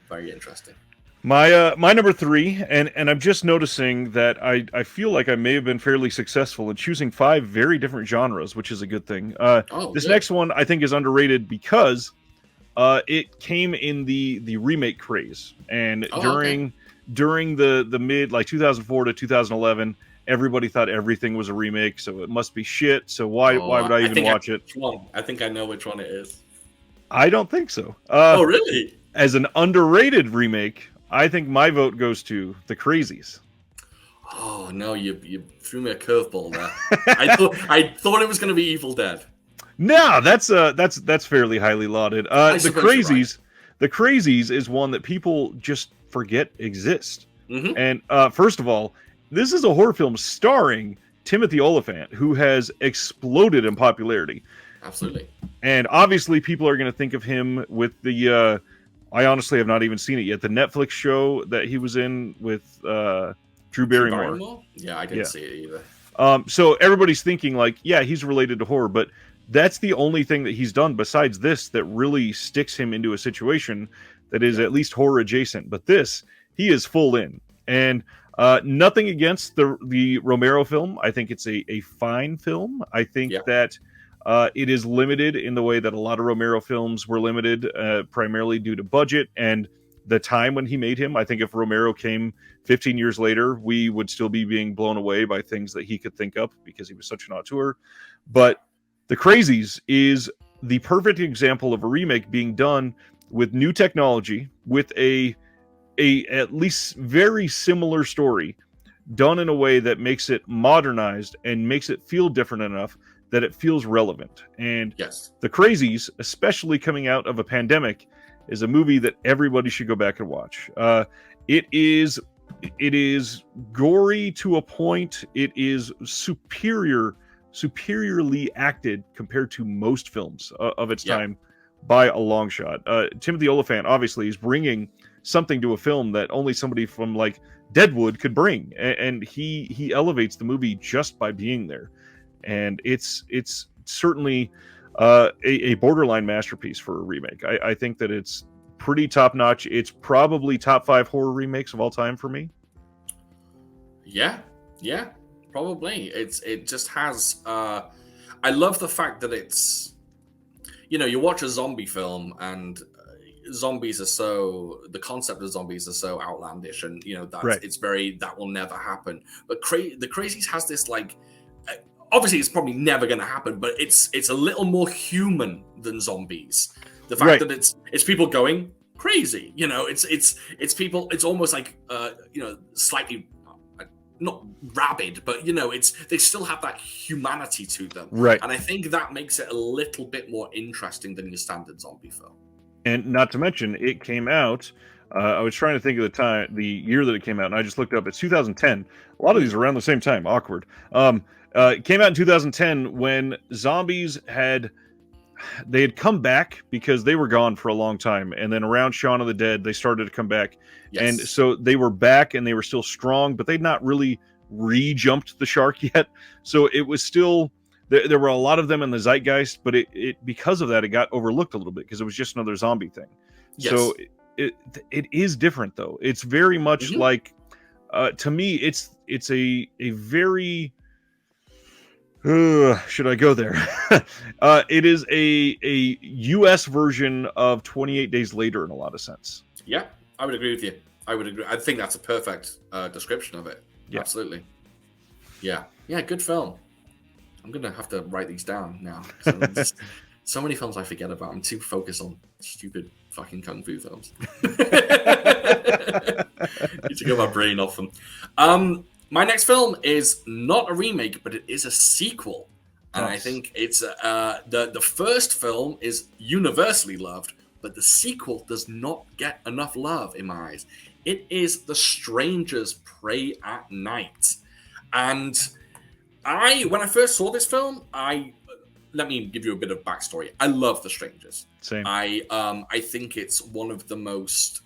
Very interesting. My number 3, and I'm just noticing that I feel like I may have been fairly successful in choosing 5 very different genres, which is a good thing. This next one I think is underrated because it came in the remake craze, and during the mid, like 2004 to 2011, everybody thought everything was a remake, so it must be shit. So why would I even watch it? I think I know which one it is. I don't think so. Oh, really? As an underrated remake, I think my vote goes to the Crazies. Oh no, you threw me a curveball there. I thought it was going to be Evil Dead. No, that's fairly highly lauded. The Crazies is one that people just forget exists. Mm-hmm. And first of all, this is a horror film starring Timothy Olyphant, who has exploded in popularity. Absolutely. And obviously people are going to think of him with the I honestly have not even seen it yet, the Netflix show that he was in with Drew Barrymore. Yeah, I didn't see it either. So everybody's thinking like, yeah, he's related to horror, but that's the only thing that he's done besides this that really sticks him into a situation that is at least horror adjacent. But this, he is full in. And nothing against the Romero film. I think it's a fine film. I think that It is limited in the way that a lot of Romero films were limited, primarily due to budget and the time when he made him. I think if Romero came 15 years later, we would still be being blown away by things that he could think up because he was such an auteur. But The Crazies is the perfect example of a remake being done with new technology, with a at least very similar story, done in a way that makes it modernized and makes it feel different enough that it feels relevant. And Yes. The Crazies, especially coming out of a pandemic, is a movie that everybody should go back and watch. It is gory to a point. It is superiorly acted compared to most films of its time by a long shot. Timothy Olyphant obviously is bringing something to a film that only somebody from like Deadwood could bring, and he elevates the movie just by being there. And it's certainly a borderline masterpiece for a remake. I think that it's pretty top notch. It's probably top 5 horror remakes of all time for me. Yeah, probably. It just has. I love the fact that it's, you watch a zombie film and zombies are the concept of zombies are so outlandish, and it's very, that will never happen. But the Crazies has this like. Obviously, it's probably never going to happen, but it's a little more human than zombies. The fact that it's people going crazy, it's people. It's almost like slightly not rabid, but they still have that humanity to them, right? And I think that makes it a little bit more interesting than your standard zombie film. And not to mention, it came out. I was trying to think of the year that it came out, and I just looked up. It's 2010. A lot of these are around the same time. Awkward. It came out in 2010 when zombies had come back because they were gone for a long time, and then around Shaun of the Dead they started to come back, and so they were back and they were still strong, but they'd not really re-jumped the shark yet. So it was still there were a lot of them in the zeitgeist, but it because of that it got overlooked a little bit because it was just another zombie thing. So it is different though. It's very much like to me it's a very should I go there? It is a U.S. version of 28 Days Later in a lot of sense. Yeah, I would agree with you. I would agree. I think that's a perfect description of it. Yeah. Absolutely. Yeah. Good film. I'm gonna have to write these down now. So many films I forget about. I'm too focused on stupid fucking kung fu films. Need to get my brain off them. My next film is not a remake, but it is a sequel. And I think it's the first film is universally loved, but the sequel does not get enough love in my eyes. It is The Strangers Prey at Night. And when I first saw this film, let me give you a bit of backstory. I love The Strangers. Same. I think it's one of the most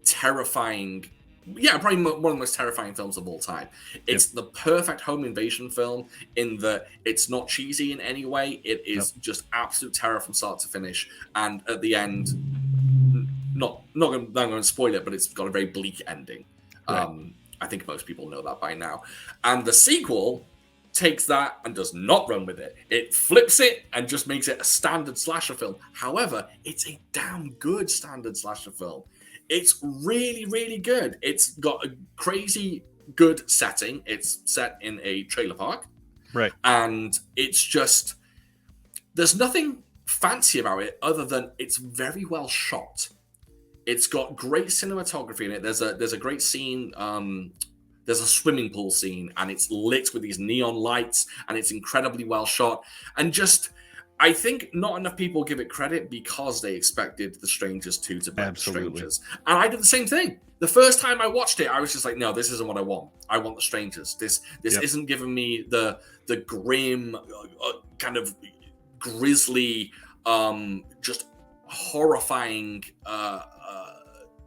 terrifying. Yeah, probably one of the most terrifying films of all time. It's the perfect home invasion film in that it's not cheesy in any way. It is just absolute terror from start to finish. And at the end, not going to spoil it, but it's got a very bleak ending. Right. I think most people know that by now. And the sequel takes that and does not run with it. It flips it and just makes it a standard slasher film. However, it's a damn good standard slasher film. It's really, really good. It's got a crazy good setting. It's set in a trailer park. Right. And it's just, there's nothing fancy about it other than it's very well shot. It's got great cinematography in it. There's a great scene. There's a swimming pool scene and it's lit with these neon lights and it's incredibly well shot. And just, I think not enough people give it credit because they expected The Strangers 2 to be The Strangers. And I did the same thing. The first time I watched it, I was just like, no, this isn't what I want. I want The Strangers. This isn't giving me the grim, kind of grisly, just horrifying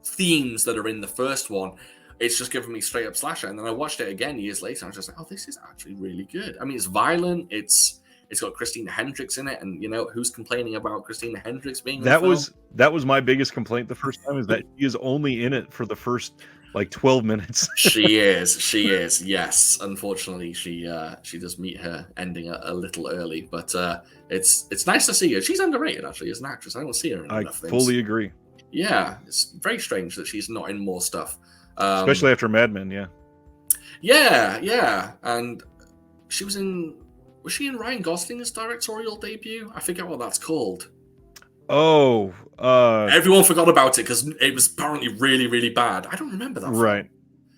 themes that are in the first one. It's just giving me straight up slasher. And then I watched it again years later and I was just like, oh, this is actually really good. I mean, it's violent. It's It's got Christina Hendricks in it, and who's complaining about Christina Hendricks being in the That film? was my biggest complaint the first time, is that she is only in it for the first like 12 minutes. She is. Yes, unfortunately, she does meet her ending a little early, but it's nice to see her. She's underrated, actually, as an actress. I don't see her in I enough things. fully agree. Yeah, it's very strange that she's not in more stuff, Especially after Mad Men. Yeah, and she was in. Was she in Ryan Gosling's directorial debut? I forget what that's called. Oh, everyone forgot about it because it was apparently really, really bad. I don't remember that. Right.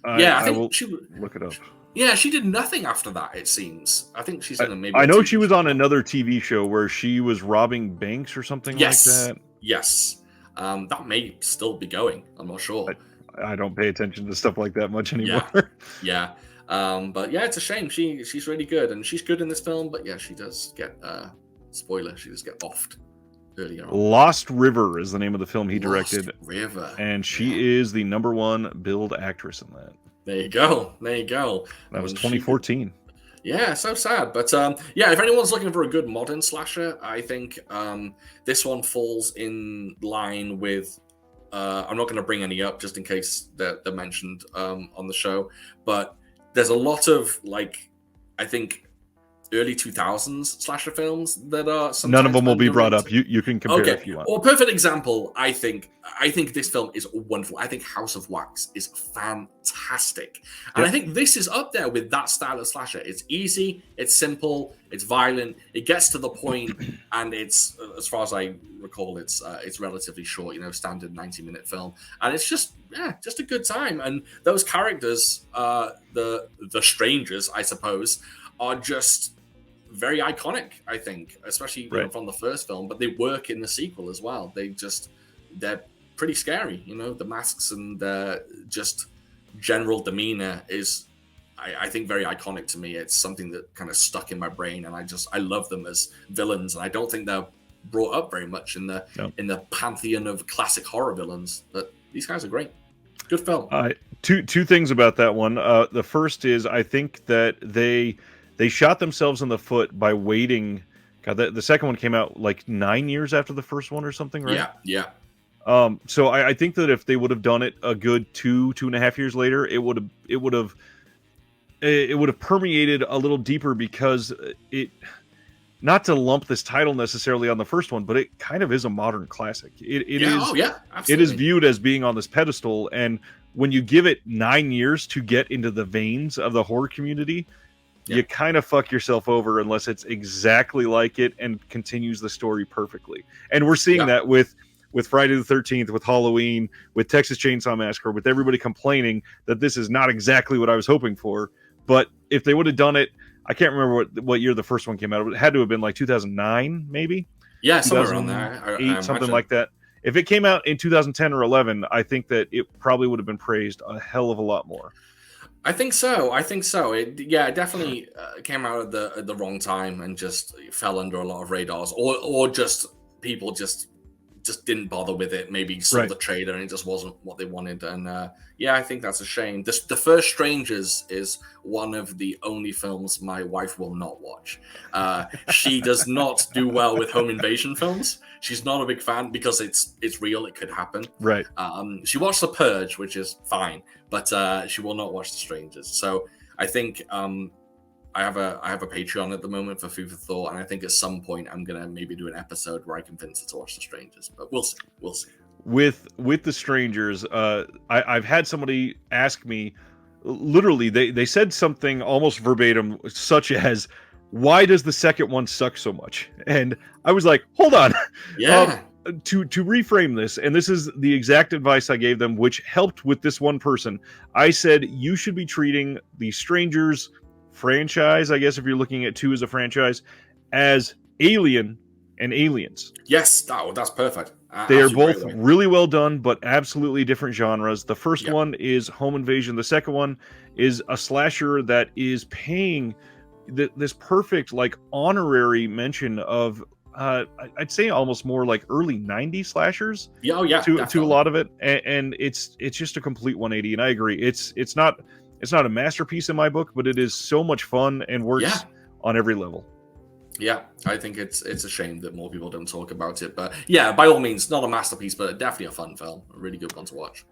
I think I will she look it up. Yeah, she did nothing after that. It seems. I think she's in a maybe. I know she was on another TV show where she was robbing banks or something like that. Yes. That may still be going. I'm not sure. I don't pay attention to stuff like that much anymore. Yeah. But yeah, it's a shame. She's really good, and she's good in this film. But yeah, she does get spoiler. She does get offed earlier on. Lost River is the name of the film he directed. Lost River, and she is the #1 billed actress in that. There you go. That was 2014. Yeah, so sad. But yeah, if anyone's looking for a good modern slasher, I think this one falls in line with. I'm not going to bring any up just in case they're mentioned on the show, but there's a lot of I think early 2000s slasher films that are sometimes none of them will be brought up. You can compare if you want. Well, perfect example. I think this film is wonderful. I think House of Wax is fantastic, and I think this is up there with that style of slasher. It's easy, it's simple, it's violent, it gets to the point, and it's, as far as I recall, it's relatively short. Standard 90-minute film, and it's just a good time. And those characters, the strangers, I suppose, are just very iconic, I think, especially from the first film, but they work in the sequel as well. They're pretty scary, the masks and just general demeanor is, I think, very iconic to me. It's something that kind of stuck in my brain, and I love them as villains, and I don't think they're brought up very much in the pantheon of classic horror villains, but these guys are great. Good film. Two things about that one. The first is, I think that they shot themselves in the foot by waiting. God, the second one came out like 9 years after the first one or something, right? Yeah. So I think that if they would have done it a good 2.5 years later, it would have permeated a little deeper, because it, not to lump this title necessarily on the first one, but it kind of is a modern classic. It is viewed as being on this pedestal, and when you give it 9 years to get into the veins of the horror community, you kind of fuck yourself over unless it's exactly like it and continues the story perfectly. And we're seeing that with Friday the 13th, with Halloween, with Texas Chainsaw Massacre, with everybody complaining that this is not exactly what I was hoping for. But if they would have done it, I can't remember what year the first one came out. It had to have been like 2009, maybe? Yeah, somewhere around there. I something like that. If it came out in 2010 or 11, I think that it probably would have been praised a hell of a lot more. I think so. It definitely came out at the wrong time and just fell under a lot of radars, or just people just didn't bother with it. Maybe saw the trailer and it just wasn't what they wanted. And I think that's a shame. The First Strangers is one of the only films my wife will not watch. She does not do well with home invasion films. She's not a big fan because it's real. It could happen. Right. She watched The Purge, which is fine, but she will not watch The Strangers. So I think I have a Patreon at the moment for Food for Thought, and I think at some point I'm gonna maybe do an episode where I convince her to watch The Strangers. But we'll see. With The Strangers, I've had somebody ask me, literally, they said something almost verbatim, such as, "Why does the second one suck so much?" And I was like, hold on. Yeah. To reframe this, and this is the exact advice I gave them, which helped with this one person. I said, you should be treating The Strangers franchise, I guess if you're looking at two as a franchise, as Alien and Aliens. Yes, that's perfect. They are both really well done, but absolutely different genres. The first one is home invasion. The second one is a slasher that is paying this perfect, like, honorary mention of I'd say almost more like early 90s slashers. To a lot of it, and it's just a complete 180. And I agree, it's not a masterpiece in my book, but it is so much fun and works on every level. Yeah, I think it's a shame that more people don't talk about it. But yeah, by all means, not a masterpiece, but definitely a fun film. A really good one to watch.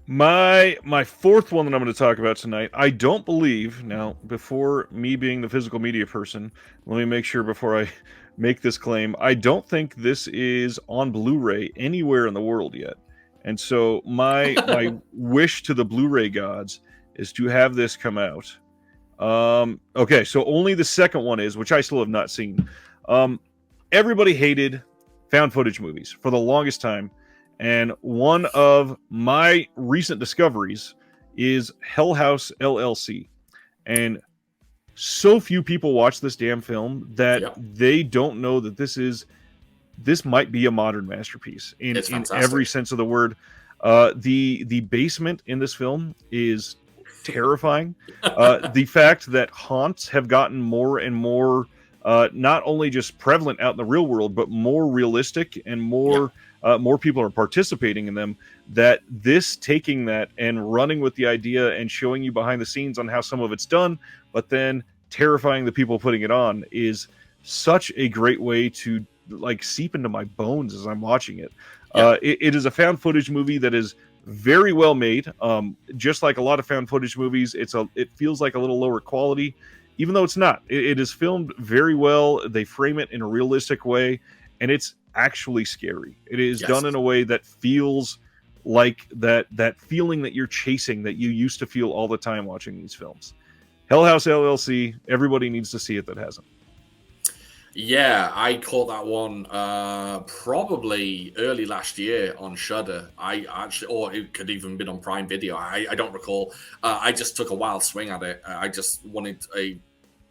My fourth one that I'm going to talk about tonight, I don't believe, now, before me being the physical media person, let me make sure before I make this claim, I don't think this is on Blu-ray anywhere in the world yet. And so my wish to the Blu-ray gods is to have this come out. Okay, so only the second one is, which I still have not seen. Everybody hated found footage movies for the longest time. And one of my recent discoveries is House LLC. And so few people watch this damn film that they don't know that this might be a modern masterpiece in every sense of the word. The basement in this film is terrifying. The fact that haunts have gotten more and more not only just prevalent out in the real world, but more realistic and more people are participating in them, that this taking that and running with the idea and showing you behind the scenes on how some of it's done, but then terrifying the people putting it on is such a great way to like seep into my bones as I'm watching it. It is a found footage movie that is very well made. Just like a lot of found footage movies, it feels like a little lower quality, even though it's not. It is filmed very well. They frame it in a realistic way, and it's actually scary. It is done in a way that feels like that feeling that you're chasing that you used to feel all the time watching these films. House LLC, everybody needs to see it that hasn't. Yeah, I caught that one probably early last year on Shudder. I actually, or it could even been on Prime Video. I don't recall. I just took a wild swing at it. I just wanted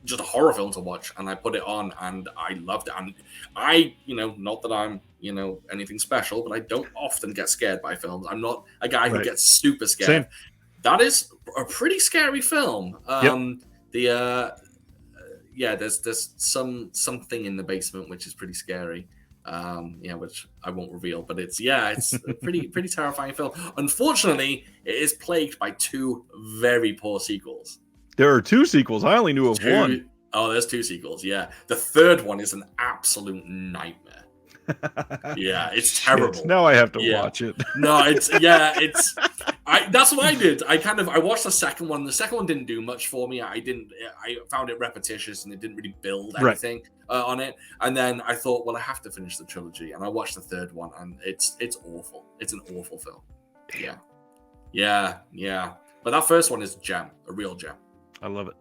just a horror film to watch, and I put it on, and I loved it. And I, not that I'm, anything special, but I don't often get scared by films. I'm not a guy who gets super scared. Same. That is a pretty scary film. There's something in the basement which is pretty scary. Which I won't reveal, but it's a pretty terrifying film. Unfortunately, it is plagued by two very poor sequels. There are two sequels. I only knew of one. Oh, there's two sequels. Yeah, the third one is an absolute nightmare. Yeah, it's terrible. Now I have to watch it. No, that's what I did. I watched the second one. The second one didn't do much for me. I found it repetitious and it didn't really build anything on it. And then I thought, well, I have to finish the trilogy. And I watched the third one, and it's awful. It's an awful film. Damn. Yeah. But that first one is a gem, a real gem. I love it.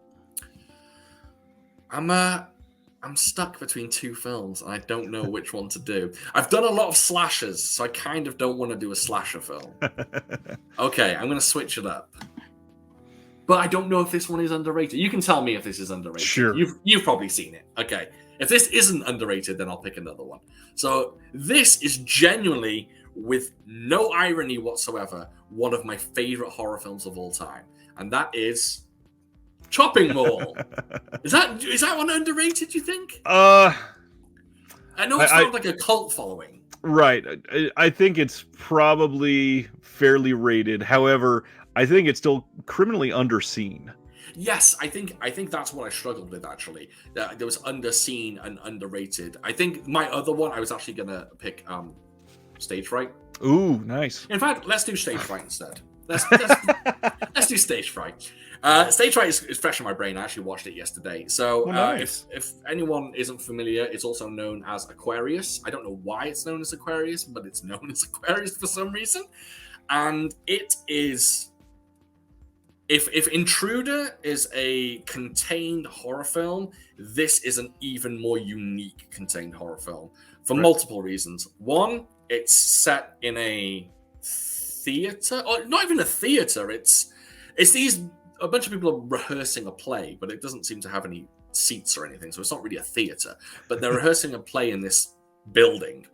I'm stuck between two films, and I don't know which one to do. I've done a lot of slashers, so I kind of don't want to do a slasher film. Okay, I'm going to switch it up. But I don't know if this one is underrated. You can tell me if this is underrated. Sure. You've probably seen it. Okay. If this isn't underrated, then I'll pick another one. So this is genuinely, with no irony whatsoever, one of my favorite horror films of all time. And that is Chopping Mall. Is that one underrated, you think? I know it's not like a cult following. Right. I think it's probably fairly rated. However, I think it's still criminally underseen. Yes, I think that's what I struggled with, actually. There was underseen and underrated. I think my other one, I was actually going to pick Stage Fright. Ooh, nice. In fact, let's do Stage Fright instead. Let's do Stage Fright. Stage Fright is fresh in my brain. I actually watched it yesterday. So nice. if anyone isn't familiar, it's also known as Aquarius. I don't know why it's known as Aquarius, but it's known as Aquarius for some reason. And it is... If Intruder is a contained horror film, this is an even more unique contained horror film for multiple reasons. One, it's set in a theater, or not even a theater. It's a bunch of people are rehearsing a play, but it doesn't seem to have any seats or anything, so it's not really a theater. But they're rehearsing a play in this building,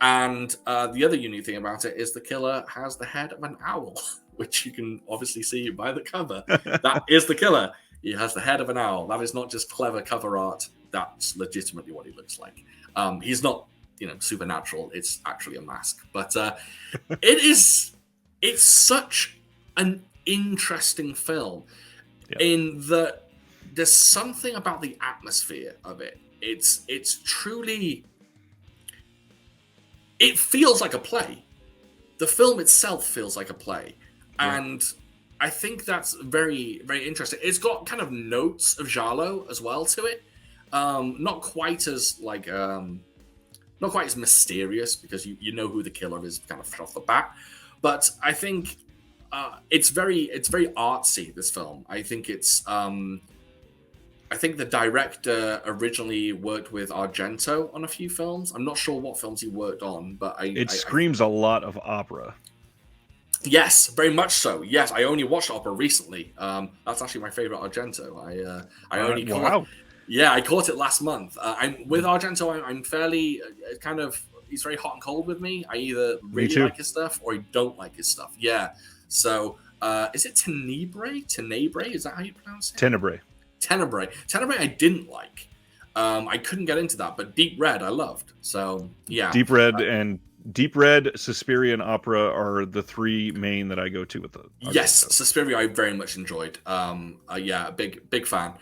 and the other unique thing about it is the killer has the head of an owl, which you can obviously see by the cover. That is the killer. He has the head of an owl. That is not just clever cover art. That's legitimately what he looks like. He's not, supernatural. It's actually a mask. But it's such an interesting film in that there's something about the atmosphere of it it's truly, it feels like a play. The film itself feels like a play, and I think that's very, very interesting. It's got kind of notes of giallo as well to it. Not quite as like not quite as mysterious, because you know who the killer is kind of off the bat, but I think it's very artsy, this film. I think it's I think the director originally worked with Argento on a few films. I'm not sure what films he worked on, but it screams a lot of opera. Yes, very much so. Yes, I only watched opera recently. That's actually my favorite Argento. I only wow. Yeah, I caught it last month. I'm with Argento. I'm fairly kind of, he's very hot and cold with me. I either really like his stuff or I don't like his stuff. Yeah. So is it Tenebrae? Tenebrae? Is that how you pronounce it? Tenebrae. Tenebrae I didn't like. I couldn't get into that, but Deep Red I loved. So yeah. Deep Red, Suspiria, and Opera are the three main that I go to with the Argento. Yes, Suspiria I very much enjoyed. Yeah, big fan.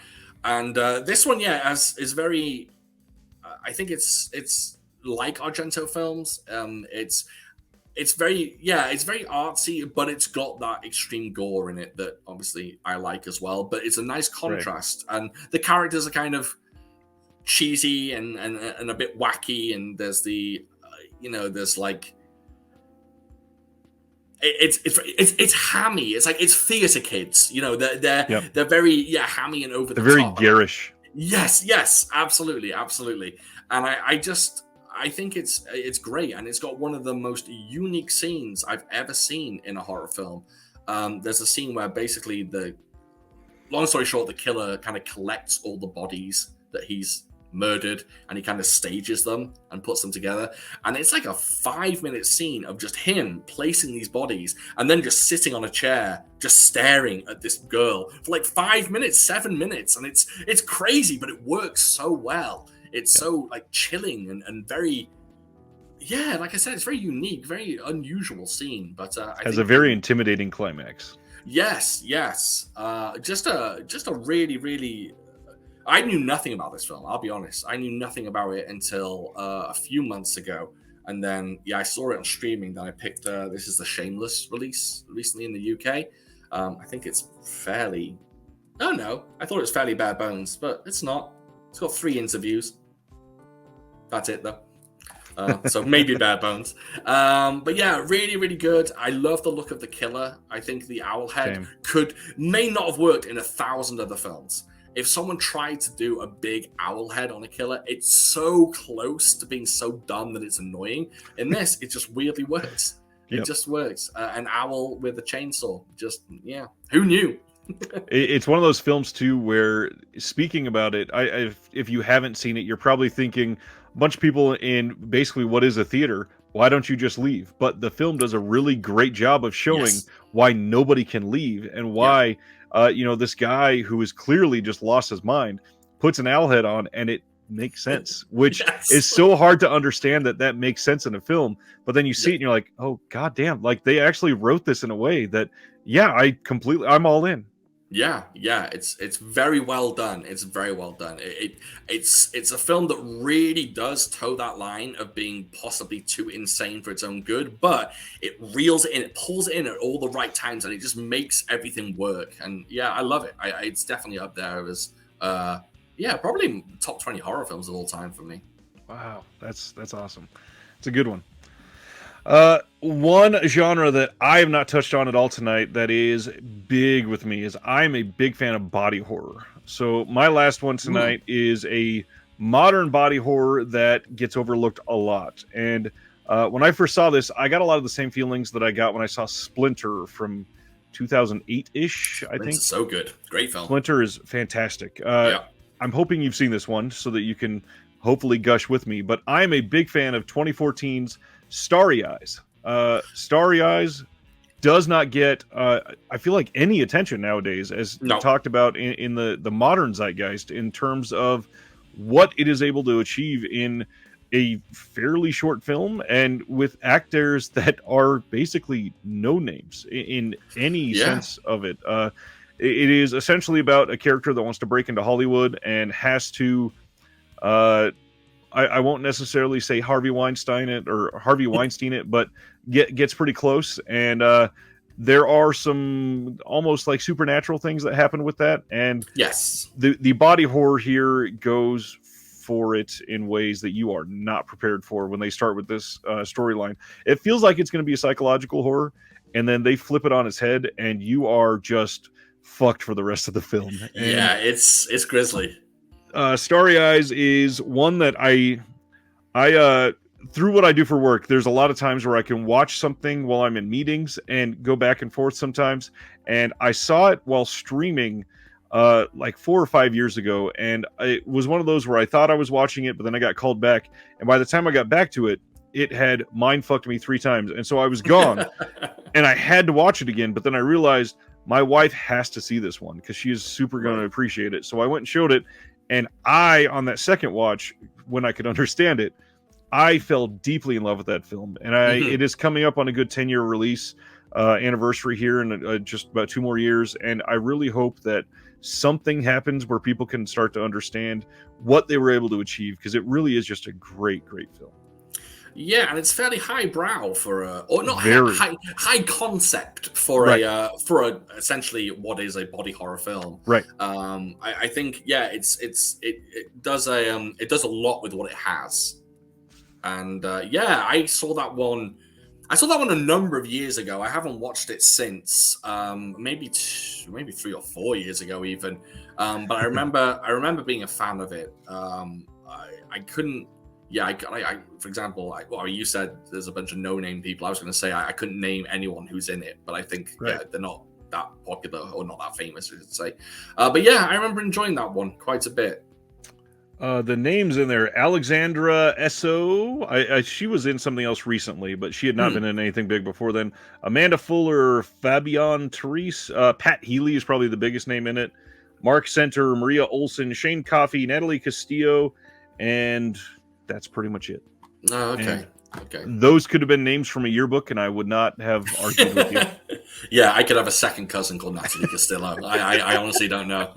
And this one, yeah, is very. I think it's like Argento films. It's very artsy, but it's got that extreme gore in it that obviously I like as well. But it's a nice contrast, and the characters are kind of cheesy and a bit wacky. And there's the, there's like. It's hammy. It's like it's theater kids. They're very hammy and over the top. They're very garish. Yes, absolutely. And I think it's great, and it's got one of the most unique scenes I've ever seen in a horror film. There's a scene where basically long story short, the killer kind of collects all the bodies that he's murdered, and he kind of stages them and puts them together, and it's like a 5-minute scene of just him placing these bodies and then just sitting on a chair just staring at this girl for like 5 minutes, 7 minutes, and it's crazy, but it works so well. It's so like chilling and very, like I said, it's very unique, very unusual scene, but has a very intimidating climax. Yes. Just a really I knew nothing about this film, I'll be honest. I knew nothing about it until a few months ago. And then, I saw it on streaming. Then I picked, this is the Shameless release recently in the UK. I think it's fairly... Oh, no. I thought it was fairly bare bones, but it's not. It's got 3 interviews. That's it, though. So maybe bare bones. But yeah, really good. I love the look of the killer. I think the owl head may not have worked in 1,000 other films. If someone tried to do a big owl head on a killer, it's so close to being so dumb that it's annoying. In this, it just weirdly works. It just works. An owl with a chainsaw. Just, who knew? It's one of those films, too, where, speaking about it, if you haven't seen it, you're probably thinking, a bunch of people in basically what is a theater, why don't you just leave? But the film does a really great job of showing why nobody can leave, and why... this guy who is clearly just lost his mind puts an owl head on, and it makes sense, which is so hard to understand that makes sense in a film. But then you see it and you're like, oh, goddamn, like they actually wrote this in a way that, I'm all in. Yeah, it's very well done. It's very well done. It's a film that really does toe that line of being possibly too insane for its own good, but it reels it in, it pulls it in at all the right times, and it just makes everything work. And I love it. It's definitely up there as probably top 20 horror films of all time for me. Wow, that's awesome. It's a good one. One genre that I have not touched on at all tonight that is big with me is I'm a big fan of body horror. So my last one tonight is a modern body horror that gets overlooked a lot. And when I first saw this, I got a lot of the same feelings that I got when I saw Splinter from 2008-ish, I think. So good. Great film. Splinter is fantastic. I'm hoping you've seen this one so that you can hopefully gush with me. But I'm a big fan of 2014's Starry Eyes. Starry Eyes does not get, I feel like, any attention nowadays, as talked about in the modern zeitgeist, in terms of what it is able to achieve in a fairly short film, and with actors that are basically no names in any sense of it. It is essentially about a character that wants to break into Hollywood and has to I won't necessarily say Harvey Weinstein it, but gets pretty close. And there are some almost like supernatural things that happen with that. And yes, the body horror here goes for it in ways that you are not prepared for when they start with this storyline. It feels like it's going to be a psychological horror, and then they flip it on its head, and you are just fucked for the rest of the film. And, yeah, it's grisly. Starry Eyes is one that I through what I do for work, there's a lot of times where I can watch something while I'm in meetings and go back and forth sometimes. And I saw it while streaming like 4 or 5 years ago, and it was one of those where I thought I was watching it, but then I got called back, and by the time I got back to it, it had mind fucked me 3 times, and so I was gone, and I had to watch it again. But then I realized my wife has to see this one because she is super going to appreciate it. So I went and showed it, and on that second watch, when I could understand it, I fell deeply in love with that film, and it is coming up on a good 10-year release anniversary here in just about 2 more years, and I really hope that something happens where people can start to understand what they were able to achieve, because it really is just a great film. Yeah, and it's fairly highbrow for or not Very. high concept for Right. for a essentially what is a body horror film. Right. I think it does a lot with what it has, and I saw that one. I saw that one a number of years ago. I haven't watched it since, maybe 3 or 4 years ago even. But I remember being a fan of it. I couldn't. Yeah, for example, you said there's a bunch of no-name people. I was going to say I couldn't name anyone who's in it, but I think they're not that popular or not that famous, I should say. But yeah, I remember enjoying that one quite a bit. The names in there: Alexandra Esso. She was in something else recently, but she had not been in anything big before then. Amanda Fuller, Fabian Therese, Pat Healy is probably the biggest name in it. Mark Center, Maria Olsen, Shane Coffey, Natalie Castillo, and that's pretty much it. Oh, okay. And okay. Those could have been names from a yearbook, and I would not have argued with you. Yeah, I could have a second cousin called Natalie Castillo. I honestly don't know.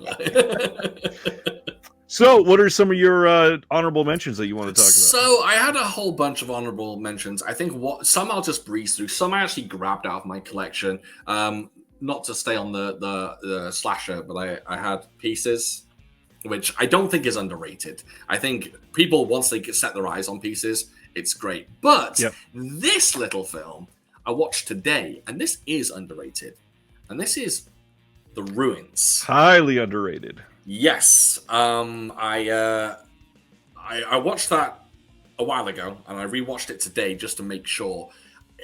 So, what are some of your honorable mentions that you want to talk about? So, I had a whole bunch of honorable mentions. I think some I'll just breeze through. Some I actually grabbed out of my collection. Not to stay on the slasher, but I had Pieces, which I don't think is underrated. I think people, once they set their eyes on Pieces, it's great. But this little film I watched today, and this is underrated, and this is The Ruins. Highly underrated. Yes. I watched that a while ago, and I rewatched it today just to make sure.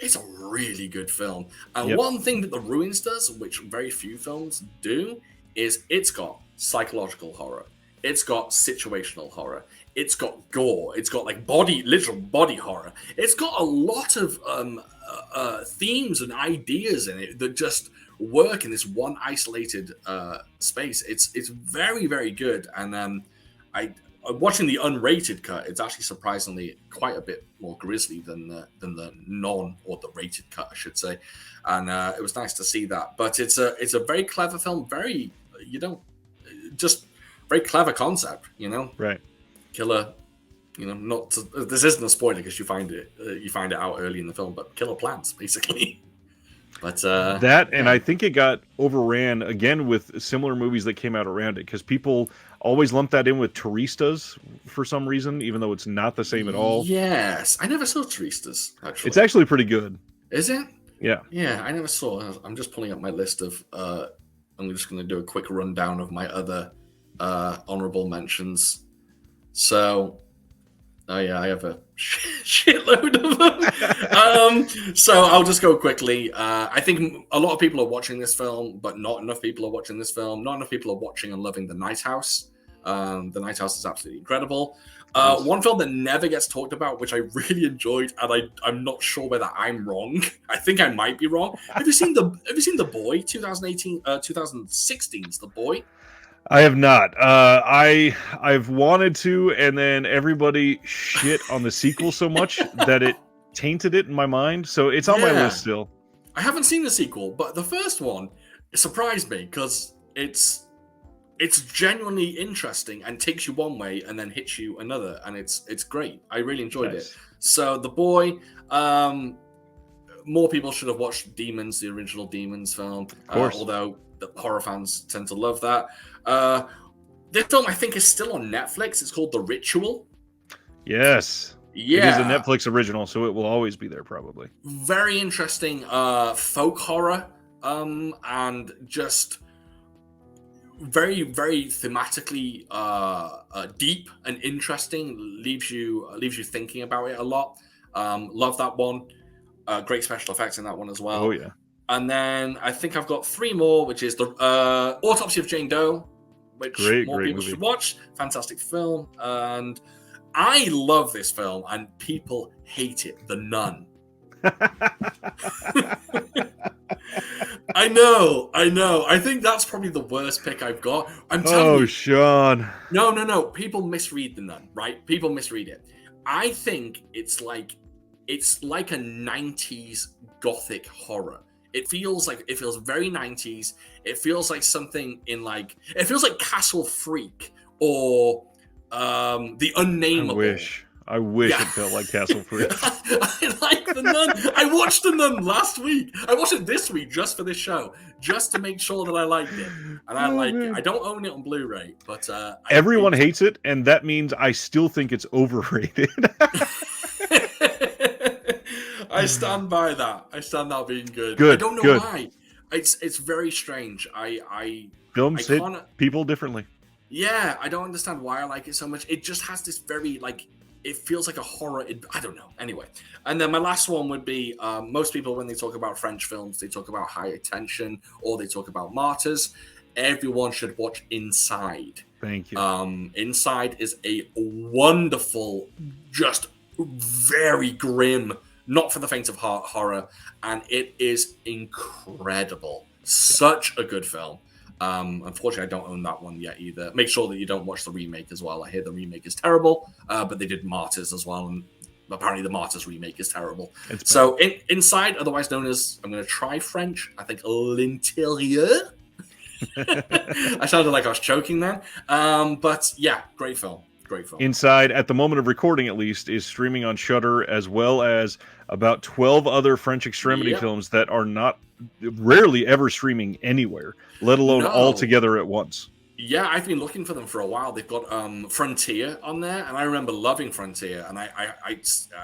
It's a really good film. And one thing that The Ruins does, which very few films do, is it's got psychological horror. It's got situational horror. It's got gore. It's got like literal body horror. It's got a lot of themes and ideas in it that just work in this one isolated space. It's very, very good. And watching the unrated cut, it's actually surprisingly quite a bit more grisly than the non or the rated cut, I should say. And it was nice to see that. But it's a very clever film. Very very clever concept, Right. Killer, this isn't a spoiler because you find it out early in the film, but killer plants basically. But I think it got overran again with similar movies that came out around it, because people always lump that in with Turistas for some reason, even though it's not the same at all. Yes, I never saw Turistas. Actually, it's actually pretty good. Is it? Yeah. Yeah, I never saw. I'm just pulling up my list of. I'm just going to do a quick rundown of my other honorable mentions. So, I have a shitload of them. So I'll just go quickly. I think a lot of people are watching this film, but not enough people are watching this film. Not enough people are watching and loving The Night House. The Night House is absolutely incredible. One film that never gets talked about, which I really enjoyed, and I'm not sure whether I'm wrong. I think I might be wrong. Have you seen The Boy? 2016's The Boy. I have not. I've wanted to, and then everybody shit on the sequel so much that it tainted it in my mind. So it's on my list still. I haven't seen the sequel, but the first one surprised me because it's it's genuinely interesting and takes you one way and then hits you another, and it's great. I really enjoyed it. So The Boy, more people should have watched Demons, the original Demons film, although the horror fans tend to love that. This film, I think, is still on Netflix. It's called The Ritual. Yes. Yeah. It is a Netflix original, so it will always be there, probably. Very interesting folk horror, and just very, very thematically deep and interesting. Leaves you thinking about it a lot. Love that one. Great special effects in that one as well. Oh yeah. And then I think I've got 3 more, which is the Autopsy of Jane Doe, which more people should watch. Fantastic film, and I love this film, and people hate it. The Nun. I know. I think that's probably the worst pick I've got. I'm telling you. Shaun. No. People misread The Nun, right? People misread it. I think it's like a 90s gothic horror. It feels very 90s. It feels like something it feels like Castle Freak or The Unnameable. I wish it felt like Castle Freak. I like The Nun. I watched The Nun last week. I watched it this week just for this show, just to make sure that I liked it. And I like it. I don't own it on Blu-ray, but everyone hates it, and that means I still think it's overrated. I stand by that. I stand that being good. Good. I don't know why. It's very strange. Films hit people differently. Yeah, I don't understand why I like it so much. It just has this very it feels like a horror. I don't know. Anyway, and then my last one would be most people when they talk about French films, they talk about High Tension or they talk about Martyrs. Everyone should watch Inside. Thank you. Inside is a wonderful, just very grim, not for the faint of heart horror, and it is incredible. Such a good film. Unfortunately, I don't own that one yet either. Make sure that you don't watch the remake as well. I hear the remake is terrible, but they did Martyrs as well, and apparently the Martyrs remake is terrible. So Inside, otherwise known as, I'm going to try French, I think L'Intérieur. I sounded like I was choking then. But yeah, great film. Inside, at the moment of recording at least, is streaming on Shudder, as well as about 12 other French extremity films that are rarely ever streaming anywhere, let alone all together at once. Yeah, I've been looking for them for a while. They've got Frontier on there, and I remember loving Frontier, and I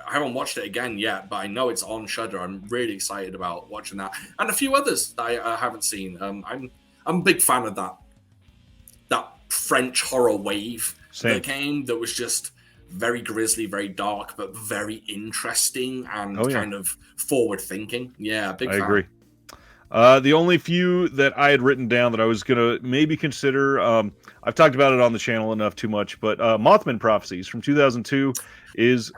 haven't watched it again yet, but I know it's on Shudder. I'm really excited about watching that, and a few others that I haven't seen. I'm a big fan of that French horror wave that came, that was just very grisly, very dark, but very interesting and kind of forward thinking. Yeah, big fan. I agree. The only few that I had written down that I was going to maybe consider, I've talked about it on the channel enough too much, but Mothman Prophecies from 2002 is,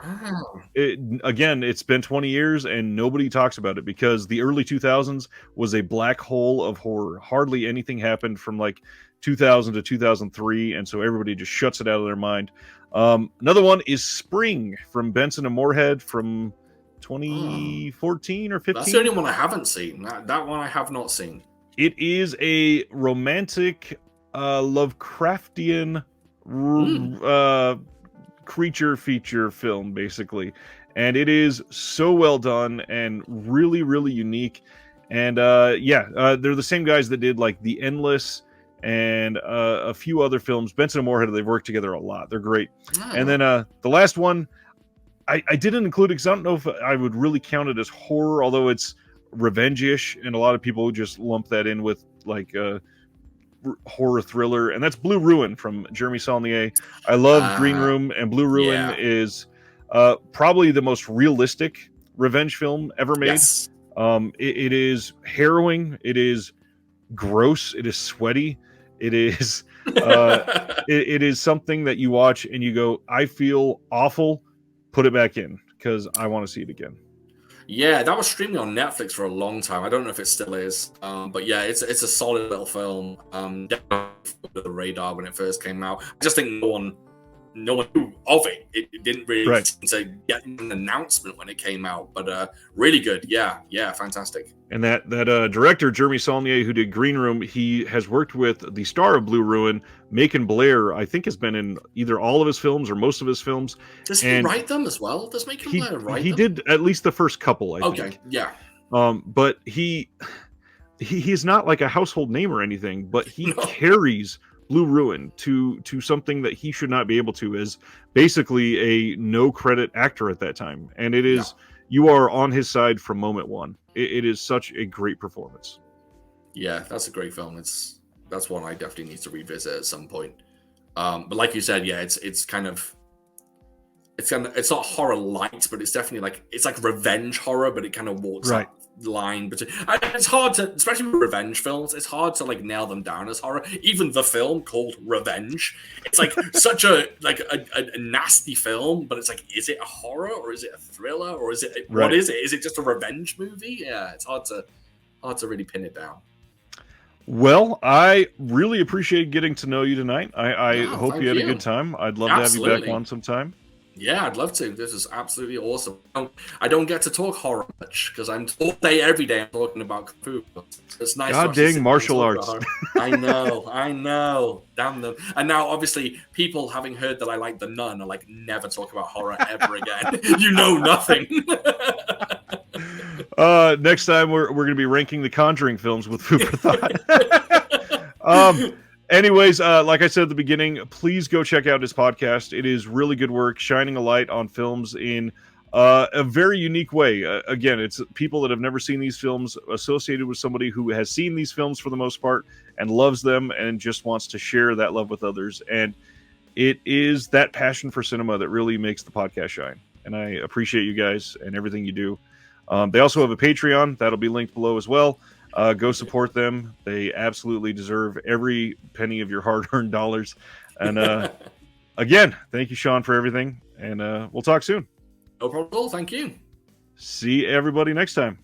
again, it's been 20 years and nobody talks about it because the early 2000s was a black hole of horror. Hardly anything happened from 2000 to 2003, and so everybody just shuts it out of their mind. Another one is Spring from Benson and Moorhead from 2014 or 15. That's the only one I haven't seen. That one I have not seen. It is a romantic Lovecraftian creature feature film, basically, and it is so well done and really, really unique. And they're the same guys that did The Endless and a few other films. Benson and Moorhead, they've worked together a lot. They're great. And then the last one, I didn't include it because I don't know if I would really count it as horror, although it's revenge-ish, and a lot of people just lump that in with horror thriller, and that's Blue Ruin from Jeremy Saulnier. I love Green Room, and Blue Ruin is probably the most realistic revenge film ever made. Yes. It is harrowing. It is gross. It is sweaty. It is it is something that you watch and you go, I feel awful. Put it back in because I want to see it again. Yeah, that was streaming on Netflix for a long time. I don't know if it still is, but yeah, it's a solid little film. Definitely under the radar when it first came out. I just think no no one knew of it. It didn't really Right. seem to get an announcement when it came out, but really good. Yeah, fantastic. And that director, Jeremy Saulnier, who did Green Room, he has worked with the star of Blue Ruin, Macon Blair. I think has been in either all of his films or most of his films. Does he write them as well? Does Macon Blair write them? He did at least the first couple, I think. Okay, yeah. But he's not like a household name or anything, but he carries Blue Ruin to something that he should not be able to, as basically a no credit actor at that time. And it is, you are on his side from moment one. It is such a great performance. Yeah, that's a great film. That's one I definitely need to revisit at some point. But like you said, yeah, it's not horror light, but it's definitely it's like revenge horror, but it kind of walks that line between. It's hard to, especially with revenge films, it's hard to nail them down as horror. Even the film called Revenge, it's such a nasty film, but it's is it a horror or is it a thriller or is it what is it? Is it just a revenge movie? Yeah, it's hard to really pin it down. Well, I really appreciated getting to know you tonight. I hope you had a good time. I'd love to have you back on sometime. Yeah, I'd love to. This is absolutely awesome. I don't get to talk horror much because I'm all day, every day, I'm talking about kung fu. It's nice. God dang martial arts. I know. Damn them. And now, obviously, people having heard that I like The Nun are never talk about horror ever again. You know nothing. Next time, we're going to be ranking the Conjuring films with food for thought. Anyways, like I said at the beginning, please go check out his podcast. It is really good work, shining a light on films in a very unique way. Again, it's people that have never seen these films associated with somebody who has seen these films for the most part and loves them and just wants to share that love with others. And it is that passion for cinema that really makes the podcast shine. And I appreciate you guys and everything you do. They also have a Patreon. That'll be linked below as well. Go support them. They absolutely deserve every penny of your hard-earned dollars. And again, thank you, Shaun, for everything. And we'll talk soon. No problem at all. Thank you. See everybody next time.